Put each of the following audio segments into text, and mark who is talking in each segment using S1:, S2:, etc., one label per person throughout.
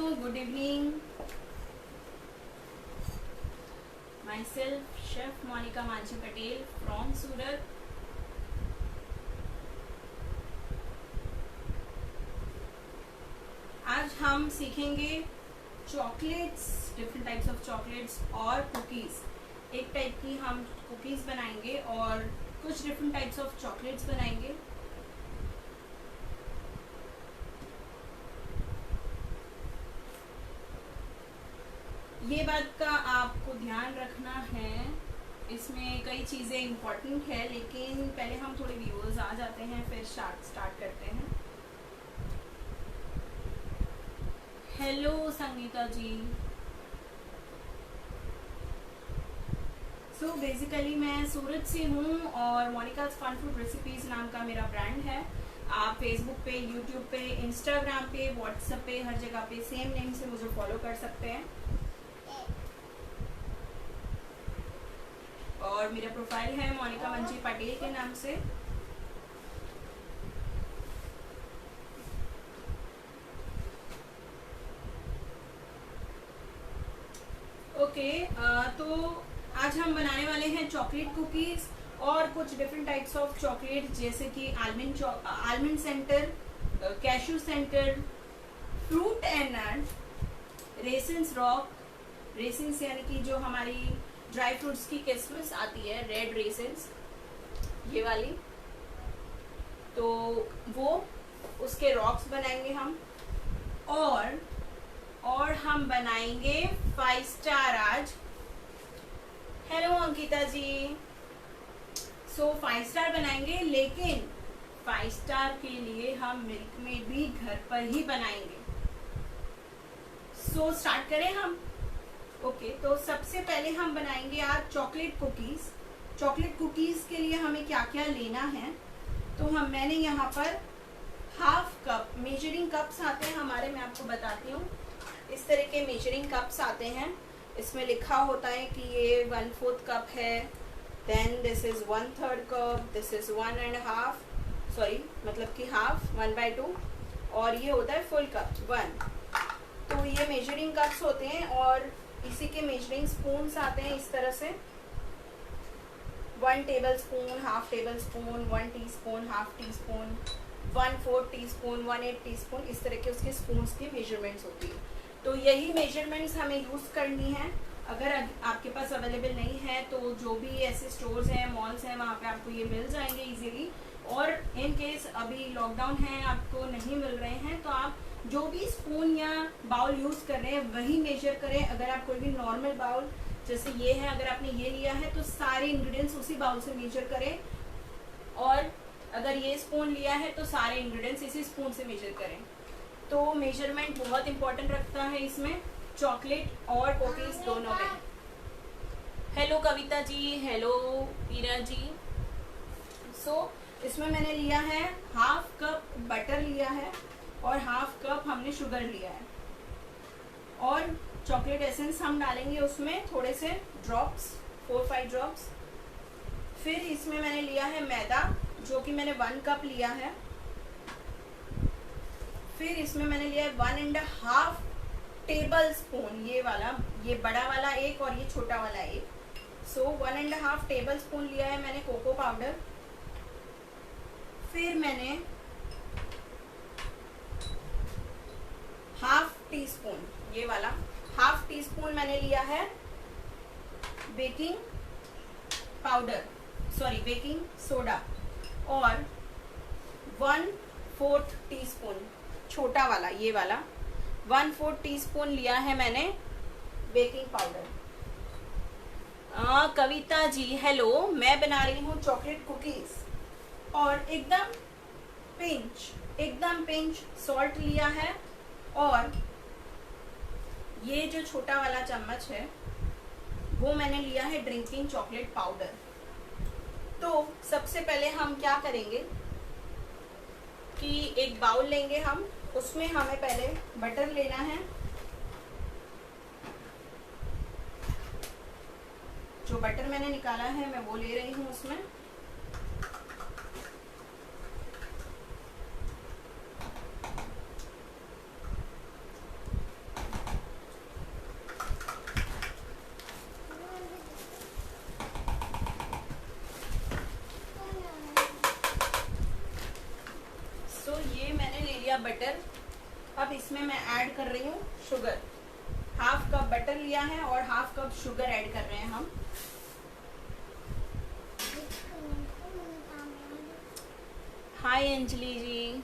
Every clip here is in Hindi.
S1: good evening. Myself, Chef Monica Manchi Patel from Surat. आज हम सीखेंगे chocolates, different types of chocolates और कुकीज़। एक टाइप की हम कुकीज़ बनाएंगे और कुछ डिफरेंट टाइप्स ऑफ चॉकलेट्स बनाएंगे। ये बात का आपको ध्यान रखना है, इसमें कई चीज़ें इम्पॉर्टेंट है, लेकिन पहले हम थोड़े व्यूअर्स आ जाते हैं, फिर स्टार्ट करते हैं। हेलो संगीता जी। सो बेसिकली मैं सूरत से हूँ और मोनिकाज फन फूड रेसिपीज़ नाम का मेरा ब्रांड है। आप फेसबुक पे, यूट्यूब पे, इंस्टाग्राम पे, व्हाट्सएप पे, हर जगह पे सेम नेम से मुझे फॉलो कर सकते हैं। और मेरा प्रोफाइल है मोनिका मंची पटेल के नाम से। ओके, तो आज हम बनाने वाले हैं चॉकलेट कुकीज़ और कुछ डिफरेंट टाइप्स ऑफ चॉकलेट, जैसे कि almond centre, cashew centre, fruit and nut, raisins rock, raisins यानी कि जो हमारी ड्राई फ्रूट्स की किस्मिस आती है, रेड रेसिन्स ये वाली, तो वो उसके रॉक्स बनाएंगे हम। और हम बनाएंगे 5 स्टार आज। हेलो अंकिता जी। सो 5 स्टार बनाएंगे, लेकिन 5 स्टार के लिए हम मिल्क में भी घर पर ही बनाएंगे। सो स्टार्ट करें हम। ओके, तो सबसे पहले हम बनाएंगे आज चॉकलेट कुकीज़। चॉकलेट कुकीज़ के लिए हमें क्या क्या लेना है, तो मैंने यहाँ पर हाफ कप, मेजरिंग कप्स आते हैं हमारे, मैं आपको बताती हूँ। इस तरह के मेजरिंग कप्स आते हैं, इसमें लिखा होता है कि ये 1/4 कप है, then this is 1/3 cup, this is 1.5, sorry मतलब कि हाफ, 1/2, और ये होता है फुल कप 1। तो ये मेजरिंग कप्स होते हैं और इसी के मेजरिंग स्पून्स आते हैं इस तरह से। 1 table spoon, half table spoon, 1 teaspoon, half teaspoon, 1/4 teaspoon, 1/8 teaspoon, इस तरह के उसके स्पून्स की मेजरमेंट्स होती है। तो यही मेजरमेंट्स हमें यूज़ करनी है। अगर आपके पास अवेलेबल नहीं है तो जो भी ऐसे स्टोर्स हैं, मॉल्स हैं, वहाँ पे आपको ये मिल जाएंगे इजीली। और इन केस अभी लॉकडाउन है, आपको नहीं मिल रहे हैं, तो आप जो भी स्पून या बाउल यूज़ कर रहे हैं वही मेजर करें। अगर आप कोई भी नॉर्मल बाउल जैसे ये है, अगर आपने ये लिया है तो सारे इंग्रेडिएंट्स उसी बाउल से मेजर करें, और अगर ये स्पून लिया है तो सारे इंग्रेडिएंट्स इसी स्पून से मेजर करें। तो मेजरमेंट बहुत इंपॉर्टेंट रखता है इसमें, चॉकलेट और कुकीज़ दोनों में। हेलो कविता जी, हेलो ईरा जी। सो इसमें मैंने लिया है हाफ कप बटर लिया है और हाफ कप हमने शुगर लिया है, और चॉकलेट एसेंस हम डालेंगे उसमें थोड़े से ड्रॉप्स, 4-5 ड्रॉप्स। फिर इसमें मैंने लिया है मैदा, जो कि मैंने 1 कप लिया है। फिर इसमें मैंने लिया है 1.5 टेबल स्पून, ये वाला, ये बड़ा वाला एक और ये छोटा वाला एक। सो 1.5 टेबल स्पून लिया है मैंने कोको पाउडर। फिर मैंने हाफ टी स्पून, ये वाला हाफ टी स्पून मैंने लिया है baking powder, sorry baking soda, और 1/4 टीस्पून, छोटा वाला ये वाला 1/4 टीस्पून लिया है मैंने baking powder. Kavita ji hello, मैं बना रही हूँ चॉकलेट कुकीज़, और एकदम पिंच सॉल्ट लिया है, और ये जो छोटा वाला चम्मच है वो मैंने लिया है ड्रिंकिंग चॉकलेट पाउडर। तो सबसे पहले हम क्या करेंगे कि एक बाउल लेंगे हम, उसमें हमें पहले बटर लेना है। जो बटर मैंने निकाला है मैं वो ले रही हूँ उसमें। बटर। अब इसमें मैं ऐड कर रही हूँ शुगर। हाफ कप बटर लिया है और हाफ कप शुगर ऐड कर रहे हैं हम। हाय अंजलि जी।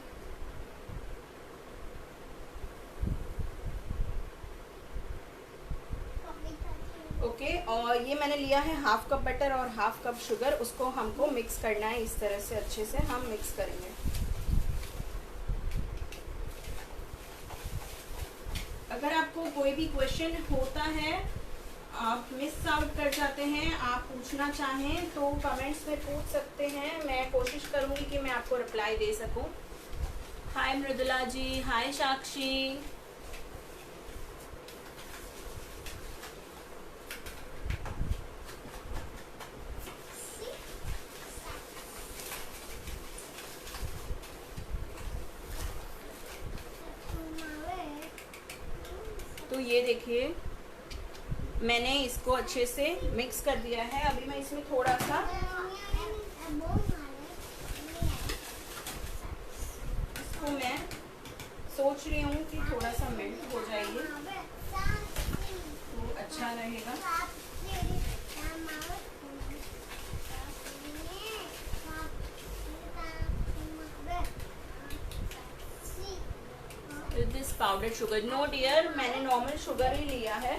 S1: ओके, और ये मैंने लिया है हाफ कप बटर और हाफ कप शुगर, उसको हमको मिक्स करना है इस तरह से, अच्छे से हम मिक्स करेंगे। अगर आपको कोई भी क्वेश्चन होता है, आप मिस आउट कर जाते हैं, आप पूछना चाहें तो कमेंट्स में पूछ सकते हैं, मैं कोशिश करूंगी कि मैं आपको रिप्लाई दे सकूं। हाय मृदुला जी, हाय साक्षी। तो ये देखिए मैंने इसको अच्छे से मिक्स कर दिया है। अभी मैं इसमें थोड़ा सा इसको मैं सोच रही हूँ कि थोड़ा सा मेल्ट हो जाएगी तो अच्छा रहेगा। This powder sugar, no dear, मैंने नॉर्मल शुगर ही लिया है।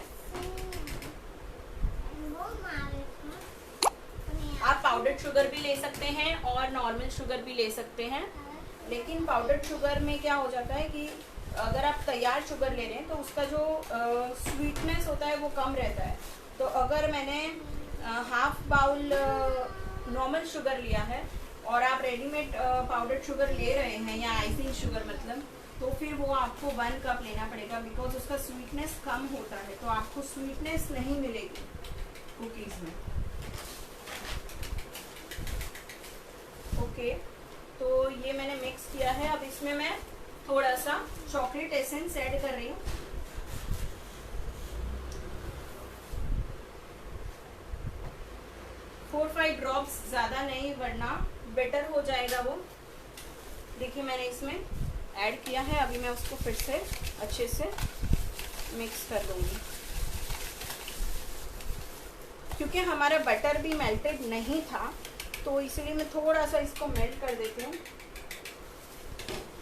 S1: आप पाउडर शुगर भी ले सकते हैं और नॉर्मल शुगर भी ले सकते हैं, लेकिन पाउडर शुगर में क्या हो जाता है कि अगर आप तैयार शुगर ले रहे हैं तो उसका जो स्वीटनेस होता है वो कम रहता है। तो अगर मैंने हाफ बाउल नॉर्मल शुगर लिया है और आप रेडीमेड पाउडर शुगर ले रहे हैं या आइसिंग शुगर मतलब, तो फिर वो आपको 1 कप लेना पड़ेगा, बिकॉज उसका स्वीटनेस कम होता है, तो आपको स्वीटनेस नहीं मिलेगी कुकीज़ में। ओके, तो ये मैंने मिक्स किया है। अब इसमें मैं थोड़ा सा चॉकलेट एसेंस ऐड कर रही हूँ। फोर 5 ड्रॉप्स, ज़्यादा नहीं वरना बेटर हो जाएगा वो। देखिए मैंने इसमें ऐड किया है। अभी मैं उसको फिर से अच्छे से मिक्स कर दूंगी। क्योंकि हमारा बटर भी मेल्टेड नहीं था तो इसलिए मैं थोड़ा सा इसको मेल्ट कर देती हूँ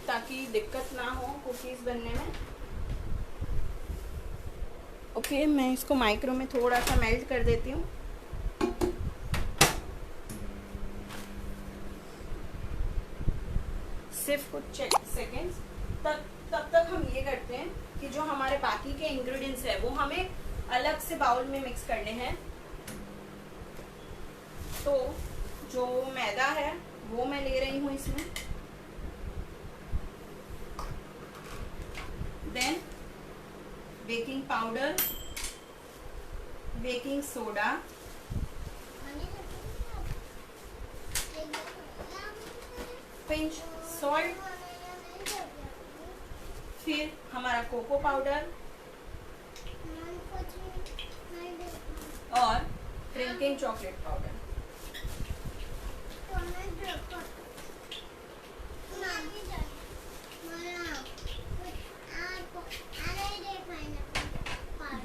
S1: ताकि दिक्कत ना हो कुकीज़ बनने में। ओके, मैं इसको माइक्रो में थोड़ा सा मेल्ट कर देती हूँ। सिर्फ कुछ सेकेंड्स तब तक हम ये करते हैं कि जो हमारे बाकी के इंग्रेडिएंट्स है वो हमें अलग से बाउल में मिक्स करने हैं। तो जो मैदा है वो मैं ले रही हूँ इसमें, then baking powder, baking soda, pinch salt, फिर हमारा कोको पाउडर और ड्रिंकिंग चॉकलेट पाउडर।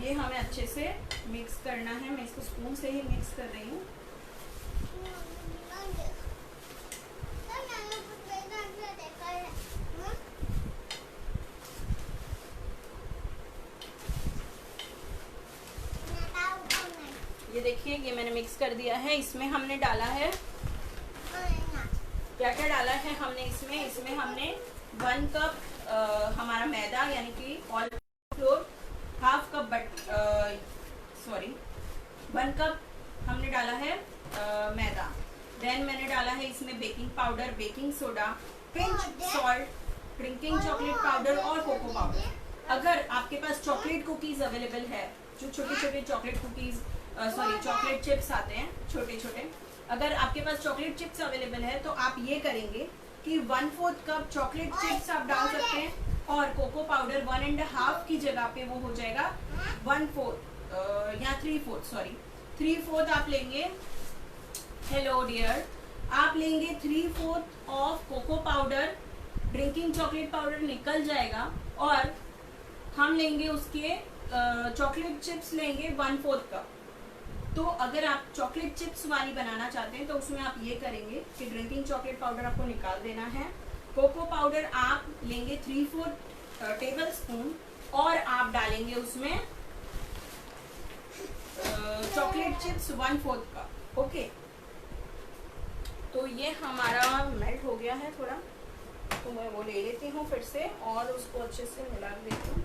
S1: ये हमें अच्छे से मिक्स करना है। मैं इसको स्पून से ही मिक्स कर रही हूँ। ये देखिए ये मैंने मिक्स कर दिया है। इसमें हमने डाला है, क्या क्या डाला है हमने इसमें हमने 1 कप हमारा मैदा यानी कि all floor, half cup 1 cup हमने डाला है मैदा। देन मैंने डाला है इसमें baking powder, baking soda, pinch salt, drinking chocolate powder और कोको पाउडर। अगर आपके पास चॉकलेट कुकीज़ अवेलेबल है, जो छोटे छोटे चॉकलेट कुकीज़ चॉकलेट चिप्स आते हैं छोटे छोटे, अगर आपके पास चॉकलेट चिप्स अवेलेबल है तो आप ये करेंगे कि 1/4 कप चॉकलेट चिप्स आप डाल सकते हैं और कोको पाउडर 1.5 की जगह पे वो हो जाएगा 1/4 या 3/4 आप लेंगे। हेलो डियर, आप लेंगे 3/4 of cocoa powder drinking chocolate powder निकल जाएगा और हम लेंगे उसके चॉकलेट चिप्स लेंगे 1/4 कप। तो अगर आप चॉकलेट चिप्स वाली बनाना चाहते हैं तो उसमें आप ये करेंगे कि ड्रिंकिंग चॉकलेट पाउडर आपको निकाल देना है, कोको पाउडर आप लेंगे 3/4 टेबल स्पून और आप डालेंगे उसमें चॉकलेट चिप्स 1/4 कप। ओके, तो ये हमारा मेल्ट हो गया है थोड़ा, तो मैं वो ले लेती हूँ फिर से और उसको अच्छे से मिला देती हूँ।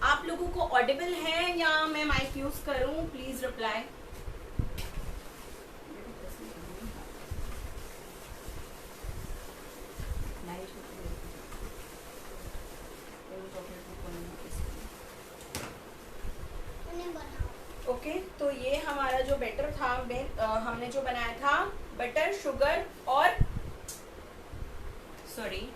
S1: आप लोगों को ऑडिबल है या मैं माइक यूज करूं? Please reply. ओके, तो ये हमारा जो बैटर था हमने जो बनाया था बटर, शुगर और सॉरी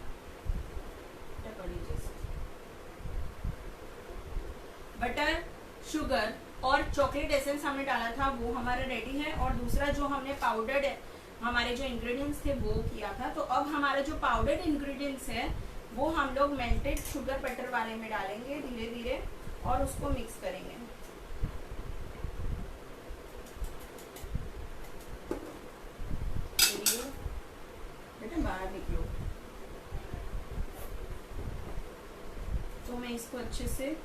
S1: बटर, शुगर और चॉकलेट एसेंस हमने डाला था, वो हमारा रेडी है। और दूसरा जो हमने पाउडर्ड हमारे जो इंग्रेडिएंट्स थे वो किया था। तो अब हमारा जो पाउडर्ड इंग्रेडिएंट्स है वो हम लोग मेल्टेड शुगर बटर वाले में डालेंगे धीरे धीरे और उसको मिक्स करेंगे। बेटा बाहर निकलो। तो मैं इसको अच्छे से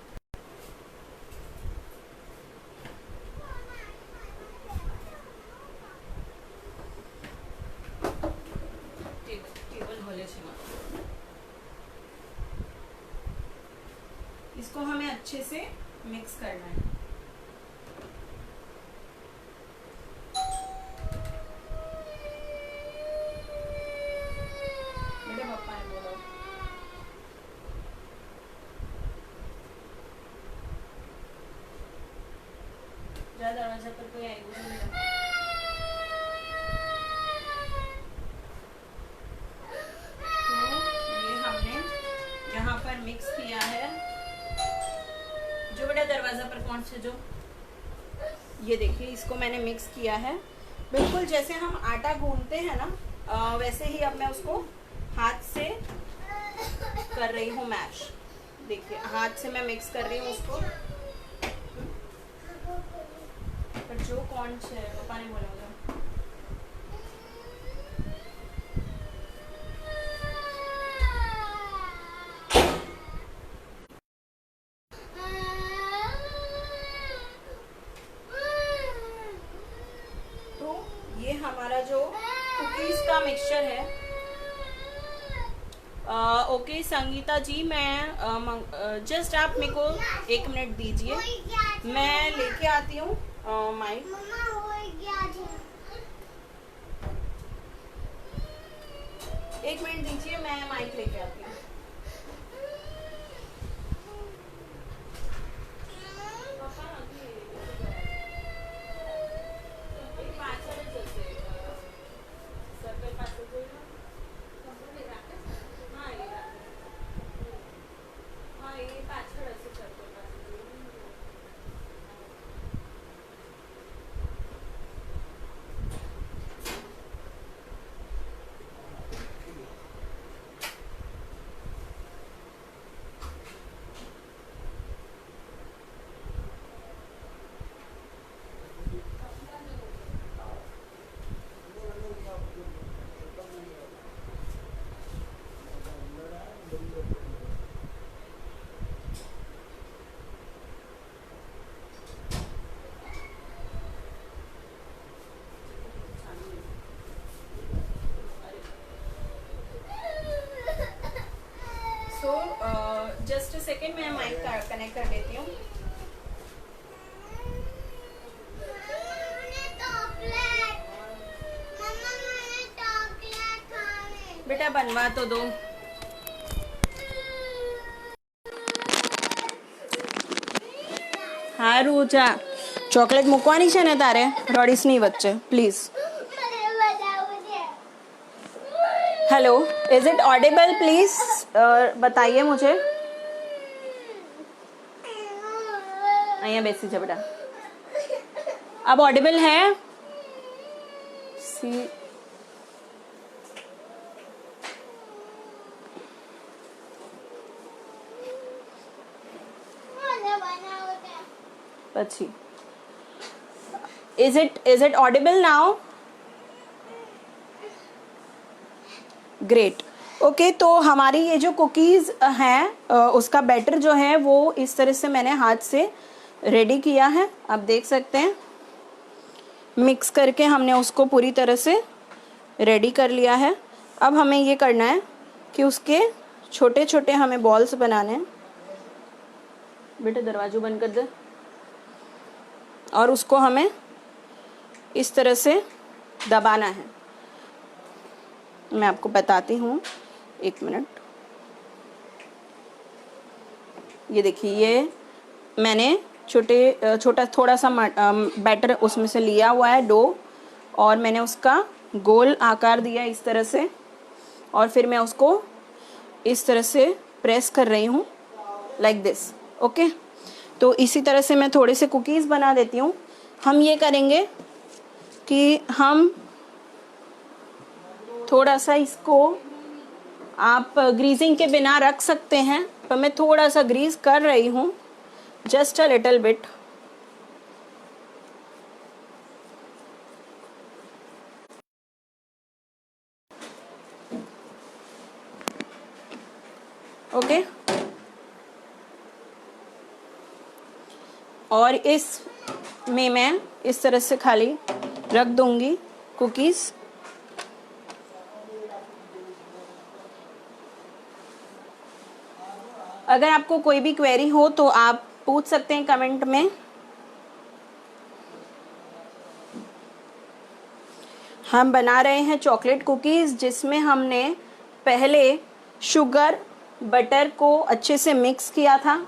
S1: इसको हमें अच्छे से मिक्स करना है। मेरे पापा ने बोला जा दरवाजा पर कोई आएगा। तो ये हमने यहाँ पर मिक्स किया है। जो बेटा दरवाजा पर कौन से जो ये देखिए, इसको मैंने मिक्स किया है बिल्कुल जैसे हम आटा गूंथते हैं ना, वैसे ही अब मैं उसको हाथ से कर रही हूँ मैश। देखिए हाथ से मैं मिक्स कर रही हूँ उसको। पर जो कौन से पापा ने बोला होगा हमारा जो कुकीज का मिक्सचर है। ओके संगीता जी, मैं जस्ट आप मेरे को 1 मिनट दीजिए, मैं लेके आती हूँ माइक। एक मिनट दीजिए, मैं माइक लेके आती हूँ। जस्ट सेकेंड, मैं माइक कनेक्ट कर देती हूँ। बेटा बनवा तो दो। हारू चा ચોકલેટ મૂકવાની છે ને તારે, રડીશ નહીં વચ્ચે please. Hello, is it Audible please बताइए मुझे। અહીંયા બેસી જા બેટા। अब ऑडिबल है? सी પછી is it audible now? Great. Okay, तो हमारी ये जो कुकीज़ हैं उसका बैटर जो है वो इस तरह से मैंने हाथ से रेडी किया है। आप देख सकते हैं मिक्स करके हमने उसको पूरी तरह से रेडी कर लिया है। अब हमें ये करना है कि उसके छोटे छोटे हमें बॉल्स बनाने हैं। बेटे दरवाज़ा बंद कर दे। और उसको हमें इस तरह से दबाना है। मैं आपको बताती हूँ, एक मिनट। ये देखिए, ये मैंने छोटा थोड़ा सा बैटर उसमें से लिया हुआ है डो, और मैंने उसका गोल आकार दिया इस तरह से, और फिर मैं उसको इस तरह से प्रेस कर रही हूँ लाइक दिस। ओके, तो इसी तरह से मैं थोड़े से कुकीज़ बना देती हूँ। हम ये करेंगे कि हम थोड़ा सा इसको आप ग्रीजिंग के बिना रख सकते हैं, पर मैं थोड़ा सा ग्रीस कर रही हूँ, just a little bit. Okay, और इस में मैं इस तरह से खाली रख दूंगी कुकीज़। अगर आपको कोई भी क्वेरी हो तो आप पूछ सकते हैं कमेंट में। हम बना रहे हैं चॉकलेट कुकीज़, जिसमें हमने पहले शुगर बटर को अच्छे से मिक्स किया था।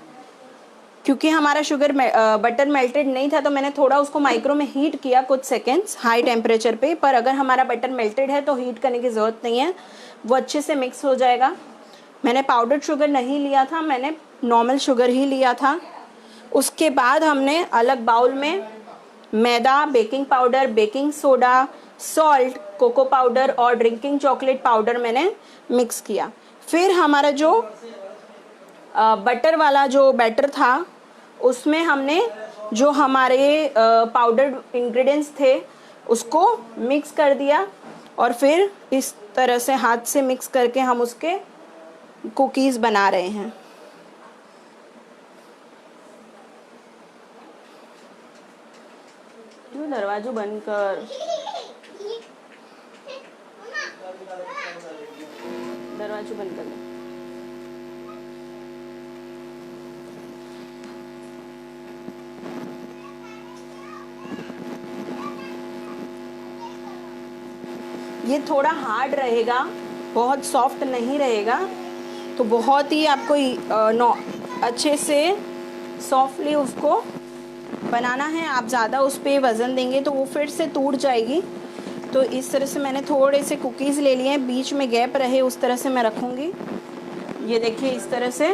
S1: क्योंकि हमारा शुगर बटर मेल्टेड नहीं था तो मैंने थोड़ा उसको माइक्रो में हीट किया कुछ सेकेंड्स हाई टेम्परेचर पे। पर अगर हमारा बटर मेल्टेड है तो हीट करने की ज़रूरत नहीं है, वो अच्छे से मिक्स हो जाएगा। मैंने पाउडर्ड शुगर नहीं लिया था, मैंने नॉर्मल शुगर ही लिया था। उसके बाद हमने अलग बाउल में मैदा, baking powder, baking soda, salt, cocoa powder और ड्रिंकिंग चॉकलेट पाउडर मैंने मिक्स किया। फिर हमारा जो बटर वाला जो बैटर था उसमें हमने जो हमारे पाउडर्ड इंग्रेडिएंट्स थे उसको मिक्स कर दिया, और फिर इस तरह से हाथ से मिक्स करके हम उसके कुकीज़ बना रहे हैं। दरवाजा बंद कर, दरवाजा बंद कर। ये थोड़ा हार्ड रहेगा, बहुत सॉफ्ट नहीं रहेगा, तो बहुत ही आपको अच्छे से सॉफ्टली उसको बनाना है। आप ज़्यादा उस पर वज़न देंगे तो वो फिर से टूट जाएगी। तो इस तरह से मैंने थोड़े से कुकीज़ ले लिए हैं, बीच में गैप रहे उस तरह से मैं रखूँगी। ये देखिए इस तरह से।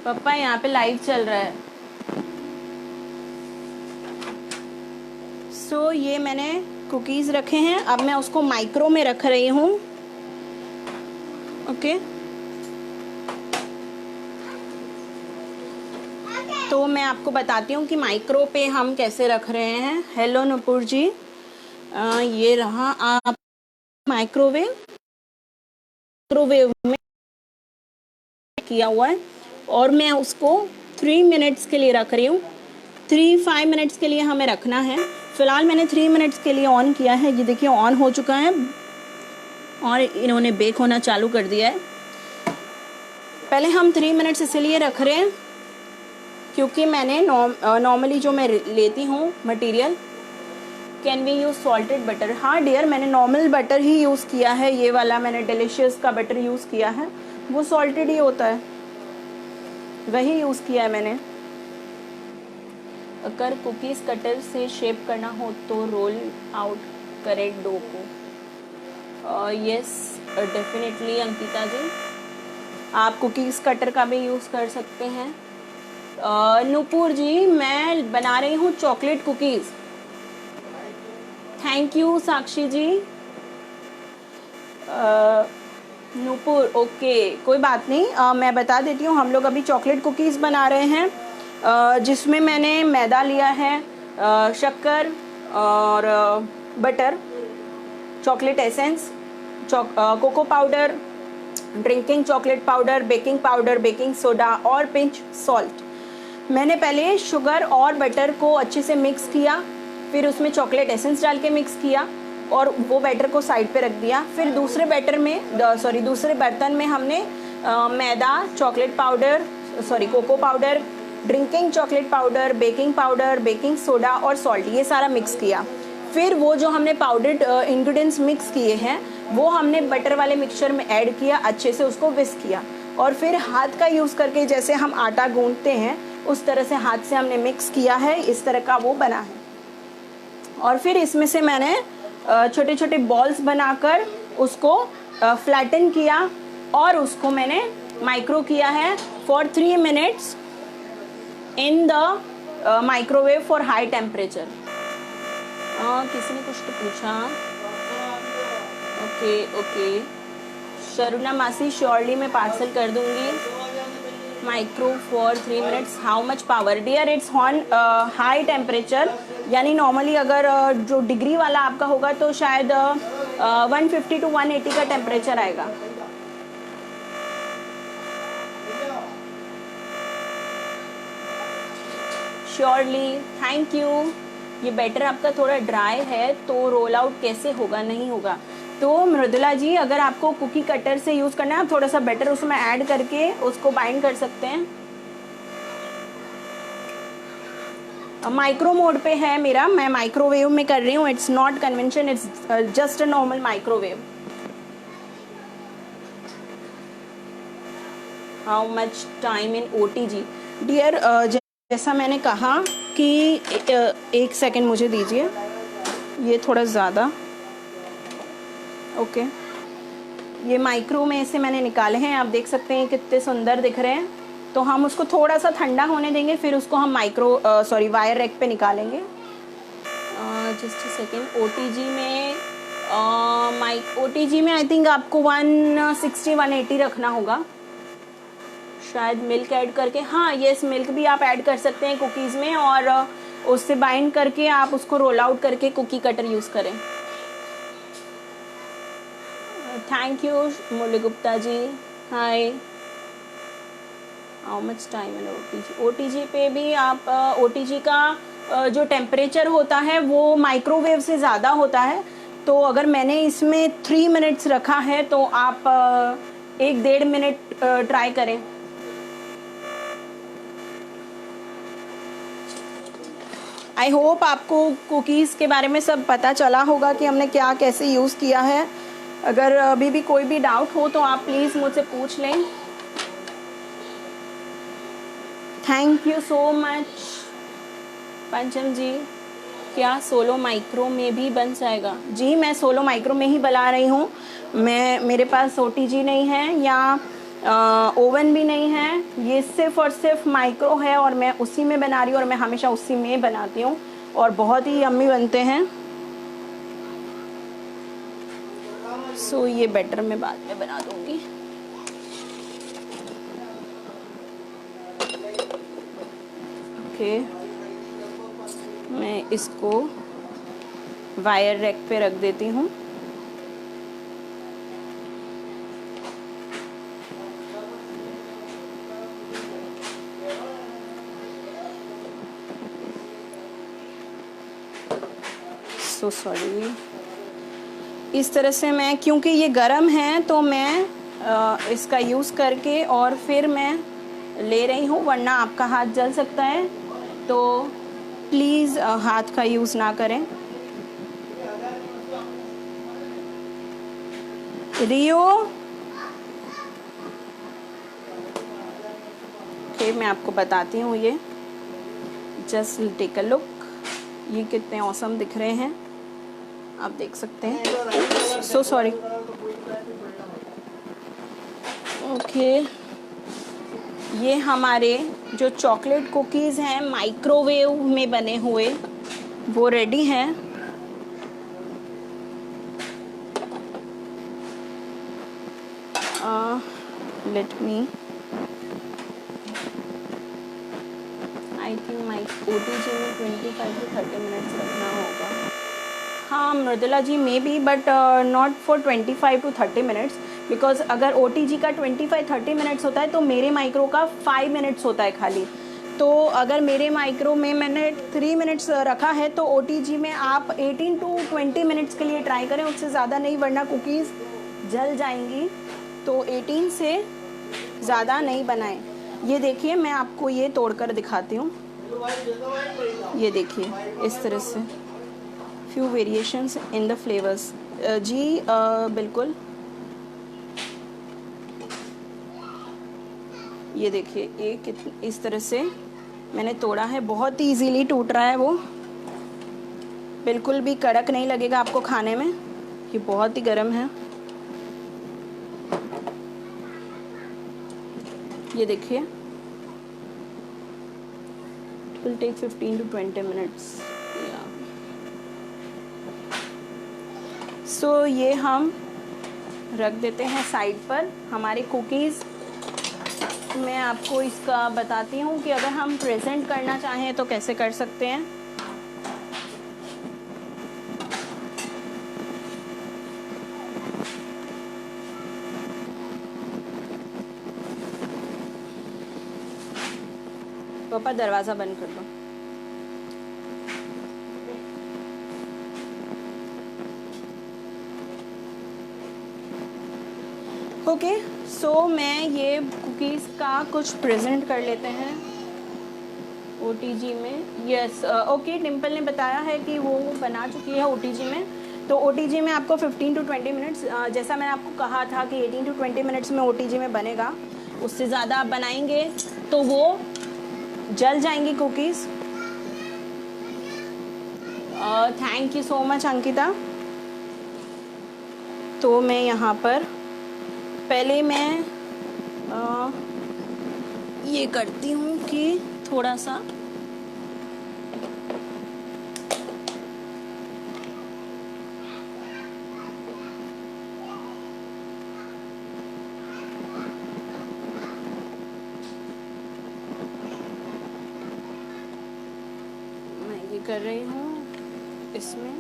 S1: पापा यहाँ पे लाइव चल रहा है। सो ये मैंने कुकीज़ रखे हैं, अब मैं उसको माइक्रो में रख रही हूँ। ओके, तो मैं आपको बताती हूँ कि माइक्रो पे हम कैसे रख रहे हैं। हेलो नुपुर जी, ये रहा आप माइक्रोवेव में किया हुआ है, और मैं उसको 3 मिनट्स के लिए रख रही हूँ। 3-5 मिनट्स के लिए हमें रखना है। फ़िलहाल मैंने 3 मिनट्स के लिए ऑन किया है। ये देखिए ऑन हो चुका है और इन्होंने बेक होना चालू कर दिया है। पहले हम 3 मिनट्स इसलिए रख रहे हैं क्योंकि मैंने नॉर्मली जो मैं लेती हूँ material, can we use salted butter? हाँ डियर, मैंने नॉर्मल बटर ही यूज़ किया है। ये वाला मैंने डिलीशियस का बटर यूज़ किया है, वो सॉल्टेड ही होता है, वही यूज़ किया है मैंने। अगर कुकीज़ कटर से शेप करना हो तो रोल आउट करें डो को। यस डेफिनेटली अंकिता जी, आप कुकीज़ कटर का भी यूज़ कर सकते हैं।
S2: नूपुर जी, मैं बना रही हूँ chocolate cookies. Thank you Sakshi ji. Nupur, okay, कोई बात नहीं। मैं बता देती हूँ, हम लोग अभी चॉकलेट कुकीज़ बना रहे हैं, जिसमें मैंने मैदा लिया है, शक्कर और butter, chocolate essence, cocoa powder, drinking chocolate powder, baking powder, baking soda और पिंच सॉल्ट। मैंने पहले शुगर और बटर को अच्छे से मिक्स किया, फिर उसमें चॉकलेट एसेंस डाल के मिक्स किया और वो बैटर को साइड पे रख दिया। फिर दूसरे बर्तन में हमने मैदा, chocolate powder, cocoa powder, drinking chocolate powder, baking soda और सॉल्ट, ये सारा मिक्स किया। फिर वो जो हमने पाउडर्ड इंग्रेडिएंट्स मिक्स किए हैं वो हमने बटर वाले मिक्सचर में ऐड किया, अच्छे से उसको विस्क किया और फिर हाथ का यूज़ करके जैसे हम आटा गूंथते हैं उस तरह से हाथ से हमने मिक्स किया है, इस तरह का वो बना है। और फिर इसमें से मैंने छोटे छोटे बॉल्स बनाकर उसको फ्लैटन किया और उसको मैंने माइक्रो किया है for 3 minutes in the microwave for high temperature. किसी ने कुछ तो पूछा। ओके, शरुणा मासी, श्योरली मैं पार्सल कर दूंगी। Micro for 3 minutes, how much power? Dear, it's on high temperature, यानी नॉर्मली अगर जो डिग्री वाला आपका होगा तो शायद 150 to 180 का टेम्परेचर आएगा। Surely, thank you. ये बैटर आपका थोड़ा ड्राई है तो रोल आउट कैसे होगा? नहीं होगा। तो मृदुला जी, अगर आपको कुकी कटर से यूज़ करना है, आप थोड़ा सा बैटर उसमें ऐड करके उसको बाइंड कर सकते हैं। माइक्रो मोड पे है मेरा, मैं माइक्रोवेव में कर रही हूँ। It's not convention, it's just a normal microwave. How much time in OTG? Dear, जैसा मैंने कहा कि 1 सेकेंड मुझे दीजिए, ये थोड़ा ज़्यादा। ओके, ये माइक्रो में से मैंने निकाले हैं, आप देख सकते हैं कितने सुंदर दिख रहे हैं। तो हम उसको थोड़ा सा ठंडा होने देंगे, फिर उसको हम वायर रैक पे निकालेंगे। Just a second. OTG में आई थिंक आपको 160-180 रखना होगा शायद, मिल्क ऐड करके। हाँ, यस, मिल्क भी आप ऐड कर सकते हैं कुकीज़ में और उससे बाइंड करके आप उसको रोल आउट करके कुकी कटर यूज़ करें। Thank you Murli Gupta ji, hi. How much time in OTG पे भी आप OTG का जो टेम्परेचर होता है वो माइक्रोवेव से ज़्यादा होता है। तो अगर मैंने इसमें 3 मिनट्स रखा है तो आप 1-1.5 मिनट ट्राई करें। आई होप आपको कुकीज़ के बारे में सब पता चला होगा कि हमने क्या कैसे यूज़ किया है। अगर अभी भी कोई भी डाउट हो तो आप प्लीज़ मुझसे पूछ लें। थैंक यू सो मच पंचम जी। क्या सोलो माइक्रो में भी बन जाएगा? जी, मैं सोलो माइक्रो में ही बना रही हूँ। मेरे पास OTG नहीं है या ओवन भी नहीं है, ये सिर्फ और सिर्फ माइक्रो है और मैं उसी में बना रही हूँ और मैं हमेशा उसी में बनाती हूँ और बहुत ही यम्मी बनते हैं। सो ये बैटर मैं बाद में बना दूंगी। ओके, मैं इसको वायर रैक पे रख देती हूँ। So sorry. इस तरह से मैं, क्योंकि ये गरम है तो मैं इसका यूज़ करके और फिर मैं ले रही हूँ, वरना आपका हाथ जल सकता है, तो प्लीज़ हाथ का यूज़ ना करें। रियो, ओके, मैं आपको बताती हूँ। ये जस्ट टेक अ लुक, ये कितने ऑसम दिख रहे हैं, आप देख सकते हैं। So sorry. ओके, ये हमारे जो चॉकलेट कुकीज़ हैं माइक्रोवेव में बने हुए, वो रेडी हैं। Let me, I think my OTG में 25 to 30 मिनट्स रखना होगा। हाँ Mridula ji, maybe, but not for 25 to 30 minutes, because अगर OTG का 25-30 मिनट्स होता है तो मेरे माइक्रो का 5 मिनट्स होता है खाली। तो अगर मेरे माइक्रो में मैंने 3 मिनट्स रखा है तो OTG में आप 18 to 20 मिनट्स के लिए ट्राई करें, उससे ज़्यादा नहीं, वरना कुकीज़ जल जाएंगी। तो 18 से ज़्यादा नहीं बनाएं। ये देखिए, मैं आपको ये तोड़कर दिखाती हूँ। ये देखिए इस तरह से few variations in the flavours. जी बिल्कुल, ये देखिए एक इस तरह से मैंने तोड़ा है, बहुत ही इजीली टूट रहा है वो, बिल्कुल भी कड़क नहीं लगेगा आपको खाने में। ये बहुत ही गर्म है। ये देखिए, it will take 15 to 20 minutes. So ये हम रख देते हैं साइड पर। हमारे कुकीज़, मैं आपको इसका बताती हूँ कि अगर हम प्रेजेंट करना चाहें तो कैसे कर सकते हैं। पापा दरवाज़ा बंद कर दो। ओके, सो मैं ये कुकीज़ का कुछ प्रेजेंट कर लेते हैं OTG में। यस, ओके, डिम्पल ने बताया है कि वो बना चुकी है OTG में। तो OTG में आपको 15 to 20 मिनट्स, जैसा मैंने आपको कहा था कि 18 to 20 मिनट्स में OTG में बनेगा। उससे ज़्यादा आप बनाएंगे तो वो जल जाएंगी cookies. Thank you so much Ankita. तो मैं यहाँ पर पहले मैं ये करती हूँ कि थोड़ा सा मैं ये कर रही हूँ इसमें।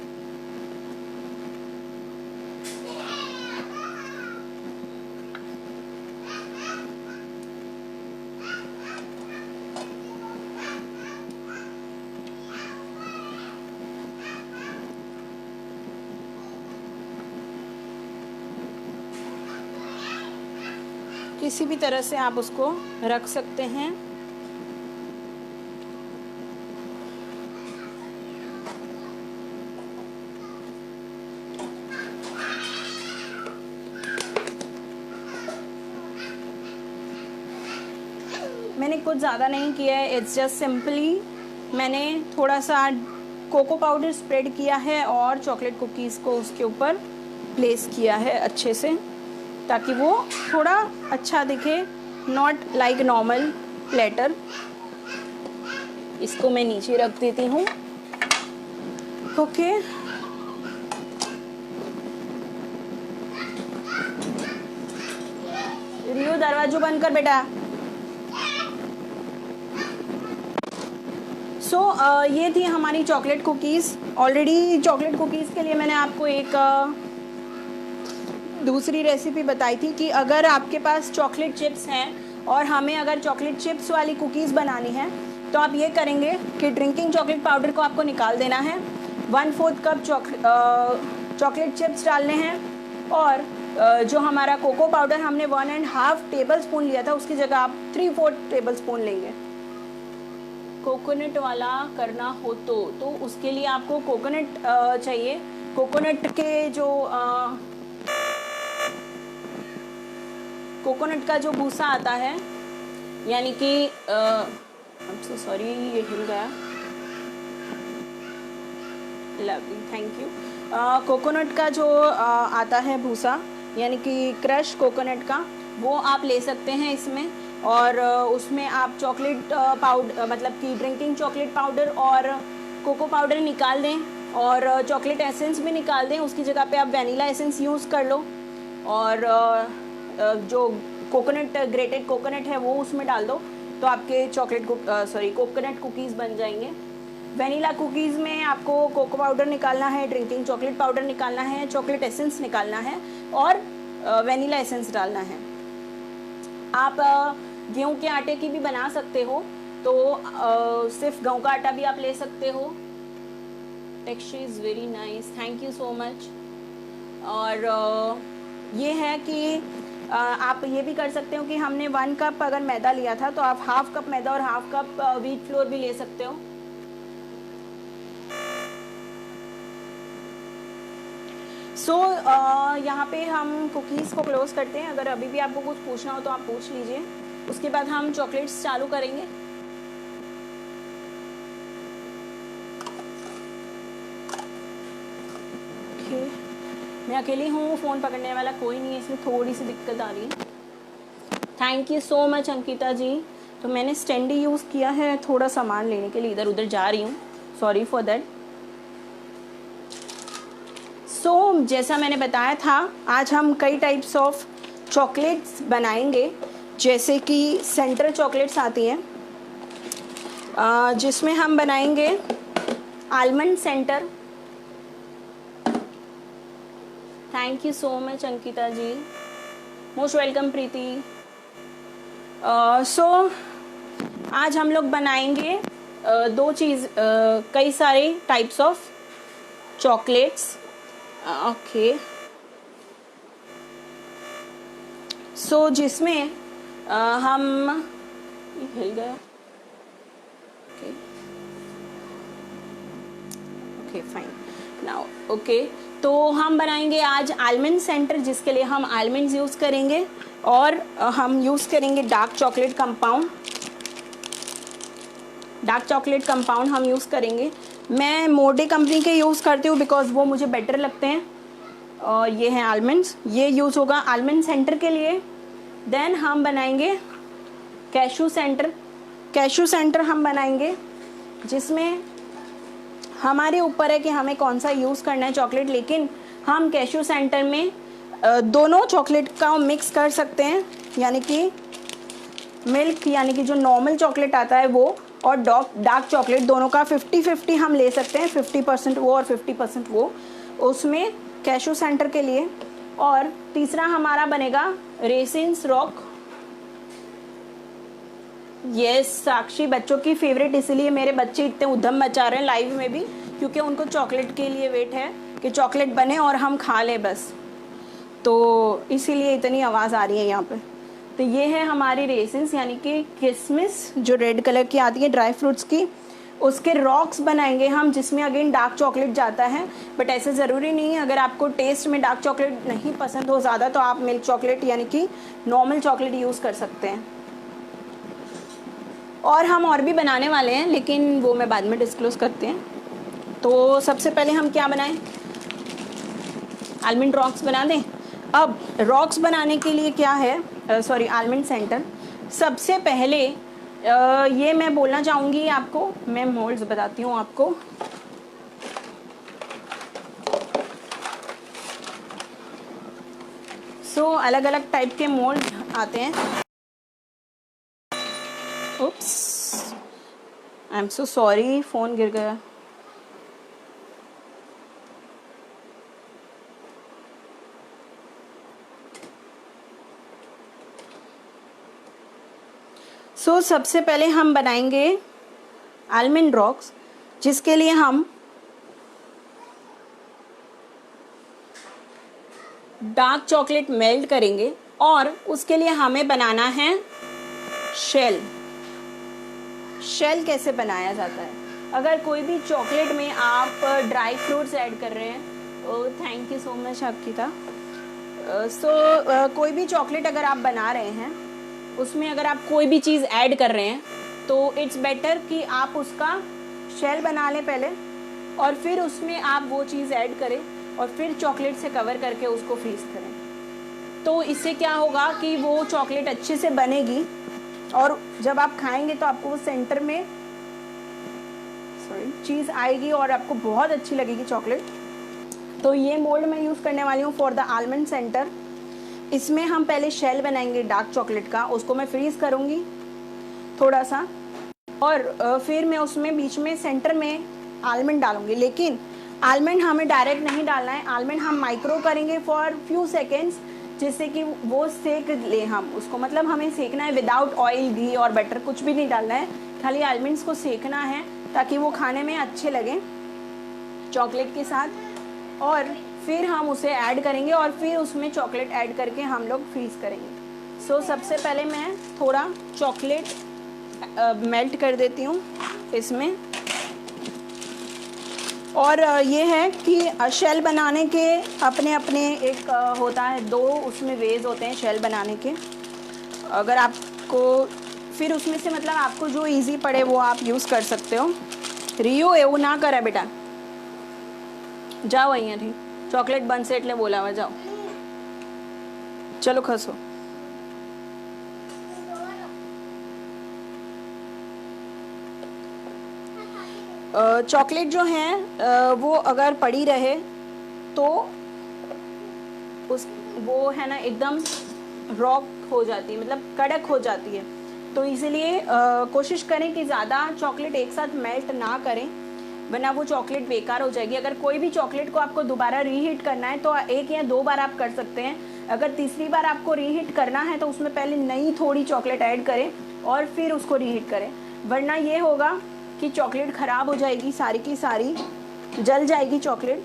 S2: किसी भी तरह से आप उसको रख सकते हैं। मैंने कुछ ज़्यादा नहीं किया है, इट्स जस्ट सिंपली मैंने थोड़ा सा कोको पाउडर स्प्रेड किया है और चॉकलेट कुकीज़ को उसके ऊपर प्लेस किया है अच्छे से, ताकि वो थोड़ा अच्छा दिखे, नॉट लाइक नॉर्मल प्लेटर। इसको मैं नीचे रख देती हूँ। ओके, रियो दरवाजा बंद कर बेटा। सो ये थी हमारी chocolate cookies. Already chocolate cookies के लिए मैंने आपको एक दूसरी रेसिपी बताई थी कि अगर आपके पास चॉकलेट चिप्स हैं और हमें अगर चॉकलेट चिप्स वाली कुकीज़ बनानी है तो आप ये करेंगे कि ड्रिंकिंग चॉकलेट पाउडर को आपको निकाल देना है, 1/4 कप चॉकलेट चिप्स डालने हैं, और जो हमारा कोको पाउडर हमने 1.5 टेबल स्पून लिया था उसकी जगह आप 3/4 टेबल स्पून लेंगे। कोकोनट वाला करना हो तो उसके लिए आपको कोकोनट चाहिए। कोकोनट के जो कोकोनट का जो भूसा आता है, यानी कि सॉरी ये हिल गया, लवली, थैंक यू। कोकोनट का जो आता है भूसा, यानी कि क्रश कोकोनट का, वो आप ले सकते हैं इसमें। और उसमें आप चॉकलेट पाउडर मतलब कि ड्रिंकिंग चॉकलेट पाउडर और कोको पाउडर निकाल दें और चॉकलेट एसेंस भी निकाल दें, उसकी जगह पे आप वनीला एसेंस यूज़ कर लो और जो कोकोनट ग्रेटेड कोकोनट है वो उसमें डाल दो, तो आपके कोकोनट कुकीज़ बन जाएंगे। वनीला कुकीज़ में आपको कोको पाउडर निकालना है, ड्रिंकिंग चॉकलेट पाउडर निकालना है, चॉकलेट एसेंस निकालना है और वनीला एसेंस डालना है। आप गेहूं के आटे की भी बना सकते हो, तो सिर्फ गेहूं का आटा भी आप ले सकते हो। Texture is very nice, thank you so much. और ये है कि आप ये भी कर सकते हो कि हमने 1 कप अगर मैदा लिया था तो आप हाफ कप मैदा और हाफ कप व्हीट फ्लोर भी ले सकते हो। यहाँ पे हम कुकीज़ को क्लोज करते हैं। अगर अभी भी आपको कुछ पूछना हो तो आप पूछ लीजिए, उसके बाद हम चॉकलेट्स चालू करेंगे। मैं अकेली हूँ, फ़ोन पकड़ने वाला कोई नहीं है, इसलिए थोड़ी सी दिक्कत आ रही है। Thank you so much Ankita ji. तो मैंने स्टैंडी यूज़ किया है थोड़ा सामान लेने के लिए, इधर उधर जा रही हूँ, सॉरी फॉर दैट। जैसा मैंने बताया था, आज हम कई टाइप्स ऑफ चॉकलेट्स बनाएंगे, जैसे कि सेंटर चॉकलेट्स आती हैं, जिसमें हम बनाएंगे almond centre. Thank you so much Ankita ji, most welcome Preeti. आज हम लोग बनाएंगे कई सारे टाइप्स ऑफ चॉकलेट्स। ओके, जिसमें हम हिल गया। Okay fine now. ओके, तो हम बनाएंगे आज आलमंड सेंटर, जिसके लिए हम आलमंड्स यूज़ करेंगे और हम यूज़ करेंगे dark chocolate compound. Dark chocolate compound हम यूज़ करेंगे। मैं मोर्डे कंपनी के यूज़ करती हूँ बिकॉज वो मुझे बेटर लगते हैं। और ये हैं आलमंड्स, ये यूज़ होगा आलमंड सेंटर के लिए। देन हम बनाएंगे कैशू सेंटर। कैशू सेंटर हम बनाएंगे, जिसमें हमारे ऊपर है कि हमें कौन सा यूज़ करना है चॉकलेट, लेकिन हम कैशू सेंटर में दोनों चॉकलेट का मिक्स कर सकते हैं, यानी कि मिल्क यानी कि जो नॉर्मल चॉकलेट आता है वो और डार्क चॉकलेट दोनों का 50-50 हम ले सकते हैं, 50% वो और 50% वो, उसमें कैशू सेंटर के लिए। और तीसरा हमारा बनेगा रेसिन्स रॉक। यस साक्षी, बच्चों की फेवरेट, इसीलिए मेरे बच्चे इतने उधम मचा रहे हैं लाइव में भी, क्योंकि उनको चॉकलेट के लिए वेट है कि चॉकलेट बने और हम खा लें बस, तो इसीलिए इतनी आवाज़ आ रही है यहाँ पे। तो ये है हमारी रेसिन्स यानी कि किशमिश, जो रेड कलर की आती है ड्राई फ्रूट्स की, उसके रॉक्स बनाएंगे हम, जिसमें अगेन डार्क चॉकलेट जाता है। बट ऐसे ज़रूरी नहीं है, अगर आपको टेस्ट में डार्क चॉकलेट नहीं पसंद हो ज़्यादा तो आप मिल्क चॉकलेट यानी कि नॉर्मल चॉकलेट यूज़ कर सकते हैं। और हम और भी बनाने वाले हैं, लेकिन वो मैं बाद में डिस्क्लोज करते हैं। तो सबसे पहले हम क्या बनाएं, आलमंड रॉक्स बना दें। अब रॉक्स बनाने के लिए क्या है, आलमंड सेंटर। सबसे पहले ये मैं बोलना चाहूँगी आपको, मैं मोल्ड्स बताती हूँ आपको। अलग अलग टाइप के मोल्ड आते हैं। Oops, I am so sorry, phone गिर गया। सबसे पहले हम बनाएंगे आलमंड रॉक्स, जिसके लिए हम डार्क चॉकलेट मेल्ट करेंगे और उसके लिए हमें बनाना है शेल। शेल कैसे बनाया जाता है, अगर कोई भी चॉकलेट में आप ड्राई फ्रूट्स ऐड कर रहे हैं, oh thank you so much Ankita. कोई भी चॉकलेट अगर आप बना रहे हैं, उसमें अगर आप कोई भी चीज़ ऐड कर रहे हैं तो इट्स बेटर कि आप उसका शेल बना लें पहले और फिर उसमें आप वो चीज़ ऐड करें और फिर चॉकलेट से कवर करके उसको फ्रीज करें। तो इससे क्या होगा कि वो चॉकलेट अच्छे से बनेगी और जब आप खाएंगे तो आपको वो सेंटर में चीज़ आएगी और आपको बहुत अच्छी लगेगी चॉकलेट। तो ये मोल्ड मैं यूज़ करने वाली हूँ फॉर द आलमंड सेंटर। इसमें हम पहले शेल बनाएंगे डार्क चॉकलेट का, उसको मैं फ्रीज़ करूँगी थोड़ा सा, और फिर मैं उसमें बीच में सेंटर में आलमंड डालूंगी। लेकिन आलमंड हमें डायरेक्ट नहीं डालना है, आलमंड हम माइक्रो करेंगे फॉर फ्यू सेकेंड्स, जिससे कि वो सेक ले हम उसको, मतलब हमें सेकना है विदाउट ऑयल, घी और बटर, कुछ भी नहीं डालना है, खाली आलमंड्स को सेकना है ताकि वो खाने में अच्छे लगें चॉकलेट के साथ। और फिर हम उसे ऐड करेंगे और फिर उसमें चॉकलेट ऐड करके हम लोग फ्रीज़ करेंगे। सो सबसे पहले मैं थोड़ा चॉकलेट मेल्ट कर देती हूँ इसमें। और ये है कि शेल बनाने के अपने अपने एक होता है, दो उसमें वेज होते हैं शेल बनाने के। अगर आपको फिर उसमें से मतलब आपको जो इजी पड़े वो आप यूज़ कर सकते हो। रियो एवं ना करा बेटा, जाओ અહીંયા થી ચોકલેટ બનશે એટલે બોલાવા જાઓ, चलो खसो। चॉकलेट जो है वो अगर पड़ी रहे तो उस वो है ना एकदम रॉक हो जाती है, मतलब कड़क हो जाती है। तो इसीलिए कोशिश करें कि ज़्यादा चॉकलेट एक साथ मेल्ट ना करें, वरना वो चॉकलेट बेकार हो जाएगी। अगर कोई भी चॉकलेट को आपको दोबारा रीहीट करना है तो 1 या 2 बार आप कर सकते हैं। अगर तीसरी बार आपको रीहीट करना है तो उसमें पहले नई थोड़ी चॉकलेट ऐड करें और फिर उसको रीहीट करें, वरना ये होगा कि चॉकलेट ख़राब हो जाएगी, सारी की सारी जल जाएगी चॉकलेट।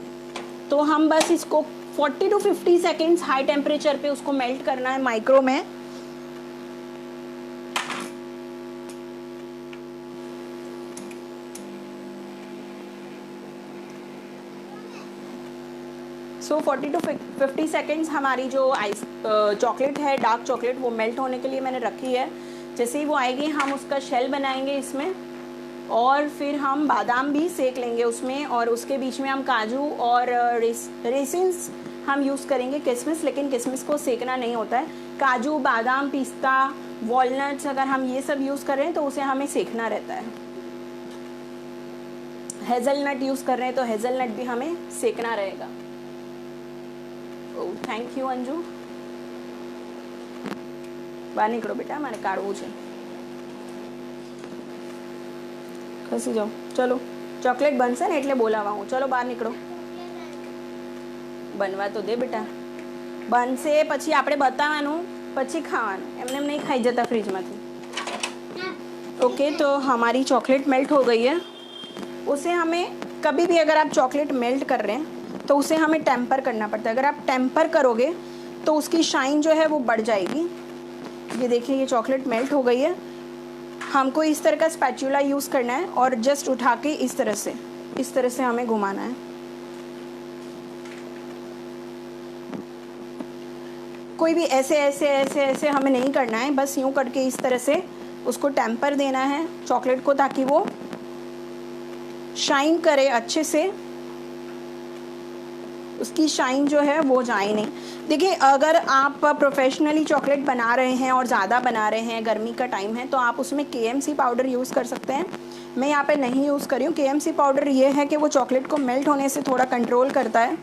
S2: तो हम बस इसको 40 to 50 सेकेंड्स हाई टेम्परेचर पे उसको मेल्ट करना है माइक्रो में। सो 40 to 50 सेकेंड्स हमारी जो आइस चॉकलेट है, डार्क चॉकलेट, वो मेल्ट होने के लिए मैंने रखी है। जैसे ही वो आएगी हम उसका शेल बनाएंगे इसमें, और फिर हम बादाम भी सेक लेंगे उसमें, और उसके बीच में हम काजू और रेसिन्स हम यूज़ करेंगे, किशमिश, लेकिन किशमिश को सेकना नहीं होता है। काजू, बादाम, पिस्ता, वॉलनट्स अगर हम ये सब यूज़ कर रहे हैं तो उसे हमें सेकना रहता है। हेज़लनट यूज़ कर रहे हैं तो हेज़लनट भी हमें सेकना रहेगा। ओह थैंक यू अंजू, બહાર નીકળો બેટા, મારે કાઢવું છે, ખસી જાઓ। ચલો ચોકલેટ બનશે ને એટલે બોલાવા હું, ચલો બહાર નીકળો, બનવા તો દે બેટા, બનશે પછી આપણે બતાવવાનું, પછી ખાવાનું, એમને એમ નહીં ખાઈ જતા ફ્રીજમાંથી। ओके तो हमारी चॉकलेट मेल्ट हो गई है। उसे हमें कभी भी अगर आप चॉकलेट मेल्ट कर रहे हैं तो उसे हमें टेम्पर करना पड़ता है। अगर आप टेम्पर करोगे तो उसकी शाइन जो है वो बढ़ जाएगी। ये देखिए ये चॉकलेट मेल्ट हो गई है। हमको इस तरह का स्पैचुला यूज़ करना है और जस्ट उठा के इस तरह से हमें घुमाना है। कोई भी ऐसे ऐसे ऐसे ऐसे हमें नहीं करना है, बस यूँ करके इस तरह से उसको टेम्पर देना है चॉकलेट को, ताकि वो शाइन करे अच्छे से, उसकी शाइन जो है वो जाए नहीं। देखिए अगर आप प्रोफेशनली चॉकलेट बना रहे हैं और ज़्यादा बना रहे हैं, गर्मी का टाइम है, तो आप उसमें KMC पाउडर यूज़ कर सकते हैं। मैं यहाँ पे नहीं यूज़ करी हूँ। KMC पाउडर ये है कि वो चॉकलेट को मेल्ट होने से थोड़ा कंट्रोल करता है।